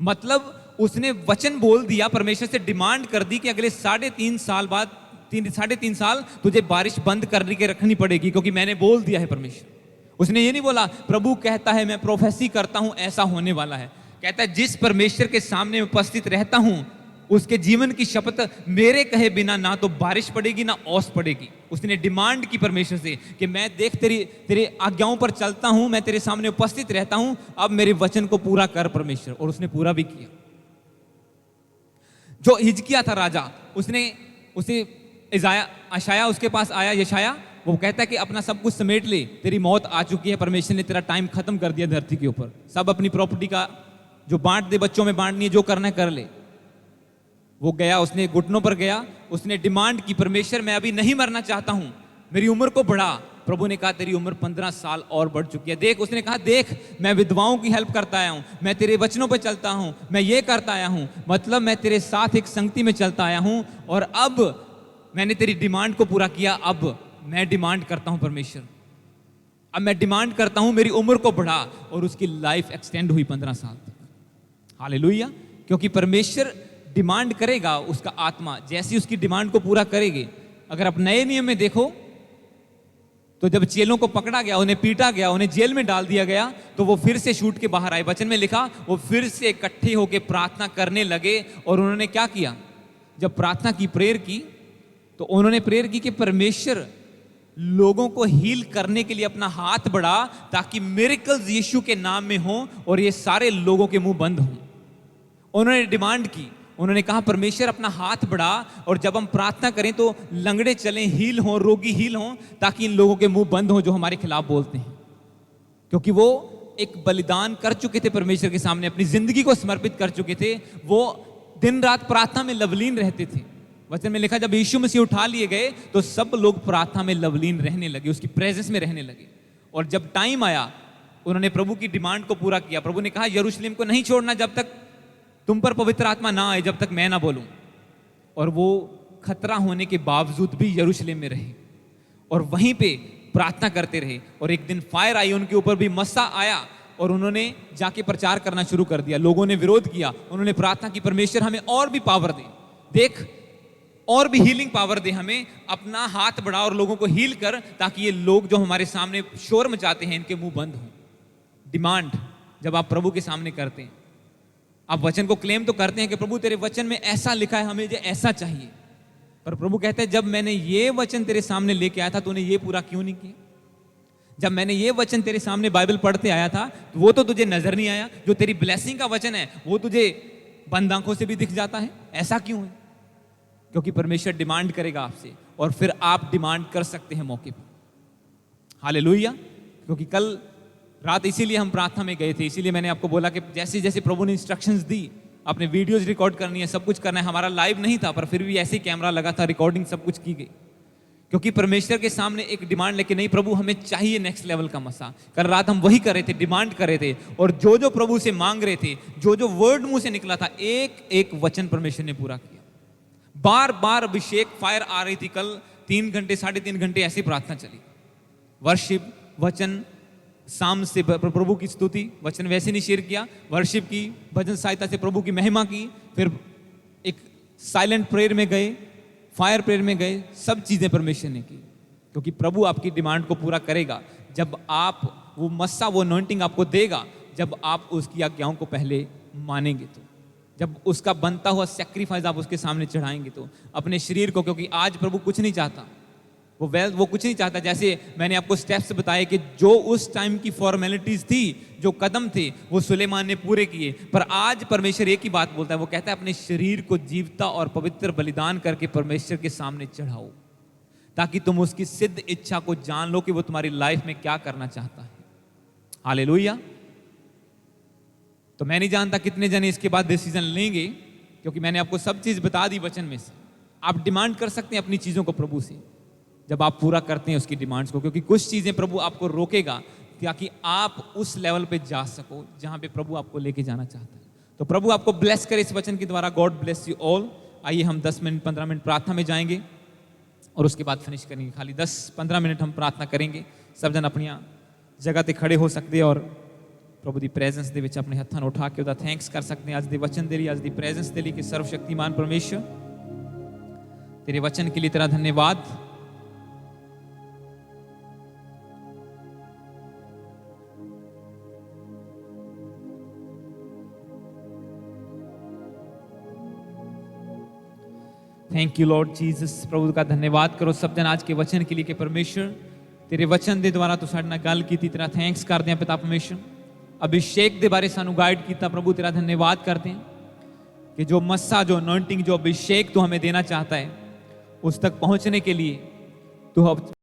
मतलब उसने वचन बोल दिया, परमेश्वर से डिमांड कर दी कि अगले 3.5 साल बाद, 3.5 साल तुझे बारिश बंद करने के रखनी पड़ेगी, क्योंकि मैंने बोल दिया है परमेश्वर। उसने ये नहीं बोला प्रभु कहता है, मैं प्रोफेसी करता हूं ऐसा होने वाला है। कहता है जिस परमेश्वर के सामने उपस्थित रहता हूं, उसके जीवन की शपथ, मेरे कहे बिना ना तो बारिश पड़ेगी ना ओस पड़ेगी। उसने डिमांड की परमेश्वर से कि मैं देख तेरे आज्ञाओं पर चलता हूं, मैं तेरे सामने उपस्थित रहता हूं, अब मेरे वचन को पूरा कर परमेश्वर। और उसने पूरा भी किया। जो हिजकिया था राजा, उसे यशायाह उसके पास आया, यशायाह, वो कहता है कि अपना सब कुछ समेट ले, तेरी मौत आ चुकी है, परमेश्वर ने तेरा टाइम खत्म कर दिया धरती के ऊपर, सब अपनी प्रॉपर्टी का जो बांट दे, बच्चों में बांटनी है, जो करना है कर ले। वो गया, उसने घुटनों पर गया, उसने डिमांड की, परमेश्वर मैं अभी नहीं मरना चाहता हूं, मेरी उम्र को बढ़ा। प्रभु ने कहा तेरी उम्र 15 साल और बढ़ चुकी है। देख, उसने कहा देख, मैं विधवाओं की हेल्प करता आया हूं, मैं तेरे वचनों पर चलता हूं, मैं ये करता आया हूं, मतलब मैं तेरे साथ एक संगति में चलता आया हूं, और अब मैंने तेरी डिमांड को पूरा किया। अब मैं डिमांड करता हूं परमेश्वर, अब मैं डिमांड करता हूं मेरी उम्र को बढ़ा। और उसकी लाइफ एक्सटेंड हुई 15 साल तक। हालेलुया। क्योंकि परमेश्वर डिमांड करेगा, उसका आत्मा जैसी उसकी डिमांड को पूरा करेगी। अगर आप नए नियम में देखो तो जब चेलों को पकड़ा गया, उन्हें पीटा गया, उन्हें जेल में डाल दिया गया, तो वो फिर से छूट के बाहर आए। वचन में लिखा वो फिर से इकट्ठे होकर प्रार्थना करने लगे। और उन्होंने क्या किया? जब प्रार्थना की, प्रेयर की, तो उन्होंने प्रेयर की कि परमेश्वर लोगों को हील करने के लिए अपना हाथ बढ़ा, ताकि मिरेकल्स यीशु के नाम में हो और ये सारे लोगों के मुंह बंद हों। उन्होंने डिमांड की, उन्होंने कहा परमेश्वर अपना हाथ बढ़ा, और जब हम प्रार्थना करें तो लंगड़े चलें, हील हों, रोगी हील हों, ताकि इन लोगों के मुंह बंद हों जो हमारे खिलाफ बोलते हैं। क्योंकि वो एक बलिदान कर चुके थे परमेश्वर के सामने, अपनी जिंदगी को समर्पित कर चुके थे। वो दिन रात प्रार्थना में लवलीन रहते थे। वचन में लिखा जब यीशु मसीह उठा लिए गए तो सब लोग प्रार्थना में लवलीन रहने लगे, उसकी प्रेजेंस में रहने लगे। और जब टाइम आया, उन्होंने प्रभु की डिमांड को पूरा किया। प्रभु ने कहा यरूशलेम को नहीं छोड़ना जब तक तुम पर पवित्र आत्मा ना आए, जब तक मैं ना बोलूं। और वो खतरा होने के बावजूद भी यरूशलेम में रहे और वहीं पे प्रार्थना करते रहे। और एक दिन फायर आई उनके ऊपर भी, मस्सा आया, और उन्होंने जाके प्रचार करना शुरू कर दिया। लोगों ने विरोध किया, उन्होंने प्रार्थना की परमेश्वर हमें और भी पावर दे, देख और भी हीलिंग पावर दे, हमें अपना हाथ बढ़ा और लोगों को हील कर, ताकि ये लोग जो हमारे सामने शोर मचाते हैं इनके मुंह बंद हों। डिमांड जब आप प्रभु के सामने करते हैं, आप वचन को क्लेम तो करते हैं कि प्रभु तेरे वचन में ऐसा लिखा है, हमें जो ऐसा चाहिए, पर प्रभु कहते हैं जब मैंने ये वचन तेरे सामने लेके आया था तूने ये पूरा क्यों नहीं किया? जब मैंने ये वचन तेरे सामने बाइबल पढ़ते आया था तो वो तो तुझे नजर नहीं आया। जो तेरी ब्लेसिंग का वचन है वो तुझे बंद आंखों से भी दिख जाता है, ऐसा क्यों है? क्योंकि परमेश्वर डिमांड करेगा आपसे, और फिर आप डिमांड कर सकते हैं मौके पर। हालेलुया। क्योंकि कल रात इसीलिए हम प्रार्थना में गए थे, इसीलिए मैंने आपको बोला कि जैसे जैसे प्रभु ने इंस्ट्रक्शंस दी, आपने वीडियोस रिकॉर्ड करनी है, सब कुछ करना है। हमारा लाइव नहीं था, पर फिर भी ऐसे ही कैमरा लगा था, रिकॉर्डिंग सब कुछ की गई। क्योंकि परमेश्वर के सामने एक डिमांड लेके, नहीं प्रभु हमें चाहिए नेक्स्ट लेवल का मसा। कल रात हम वही कर रहे थे, डिमांड कर रहे थे, और जो जो प्रभु से मांग रहे थे, जो जो वर्ड मुंह से निकला था, एक एक वचन परमेश्वर ने पूरा किया। बार बार अभिषेक फायर आ रही थी। कल 3 घंटे 3.5 घंटे ऐसी प्रार्थना चली। वर्शिप, वचन, साम से प्रभु की स्तुति, वचन वैसे नहीं शेयर किया, वर्शिप की, भजन सहायता से प्रभु की महिमा की, फिर एक साइलेंट प्रेयर में गए, फायर प्रेयर में गए, सब चीजें परमेश्वर ने की। क्योंकि प्रभु आपकी डिमांड को पूरा करेगा जब आप वो मस्सा, वो अनॉइंटिंग आपको देगा जब आप उसकी आज्ञाओं को पहले मानेंगे, तो जब उसका बनता हुआ सैक्रिफाइस आप उसके सामने चढ़ाएंगे, तो अपने शरीर को। क्योंकि आज प्रभु कुछ नहीं चाहता, वो कुछ नहीं चाहता। जैसे मैंने आपको स्टेप्स बताए कि जो उस टाइम की फॉर्मेलिटीज थी, जो कदम थे, वो सुलेमान ने पूरे किए। पर आज परमेश्वर एक ही बात बोलता है, वो कहता है अपने शरीर को जीवता और पवित्र बलिदान करके परमेश्वर के सामने चढ़ाओ, ताकि तुम उसकी सिद्ध इच्छा को जान लो कि वो तुम्हारी लाइफ में क्या करना चाहता है। हालेलुया। तो मैं नहीं जानता कितने जने इसके बाद डिसीजन लेंगे, क्योंकि मैंने आपको सब चीज बता दी वचन में से। आप डिमांड कर सकते हैं अपनी चीजों को प्रभु से, जब आप पूरा करते हैं उसकी डिमांड्स को। क्योंकि कुछ चीजें प्रभु आपको रोकेगा ताकि आप उस लेवल पे जा सको जहां पे प्रभु आपको लेके जाना चाहता है। तो प्रभु आपको ब्लेस करे इस वचन के द्वारा। God bless you all. आइए हम 10 मिनट 15 मिनट प्रार्थना में जाएंगे और उसके बाद फिनिश करेंगे। खाली 10-15 मिनट हम प्रार्थना करेंगे। सब जन अपनी जगह ते खड़े हो सकते और प्रभु दी प्रेजेंस ਦੇ ਵਿੱਚ ਆਪਣੇ ਹੱਥਾਂ ਨੂੰ ਉਠਾ ਕੇ ਉਹਦਾ ਥੈਂਕਸ ਕਰ ਸਕਦੇ ਹਾਂ ਅੱਜ ਦੇ ਵਚਨ ਦੇ ਲਈ, ਅੱਜ ਦੀ प्रेजेंस ਦੇ ਲਈ कि सर्वशक्तिमान परमेश्वर तेरे वचन के लिए तेरा धन्यवाद। Thank you Lord Jesus. प्रभु का धन्यवाद करो सब जन आज के वचन के लिए कि परमेश्वर तेरे वचन के द्वारा तू साडे नाल गल कीती, तेरा थैंक्स करते हैं पिता परमेश्वर। अभिषेक के बारे सानू गाइड किया प्रभु, तेरा धन्यवाद करते हैं कि जो मस्सा, जो अनॉइंटिंग, जो अभिषेक तू हमें देना चाहता है उस तक पहुंचने के लिए तू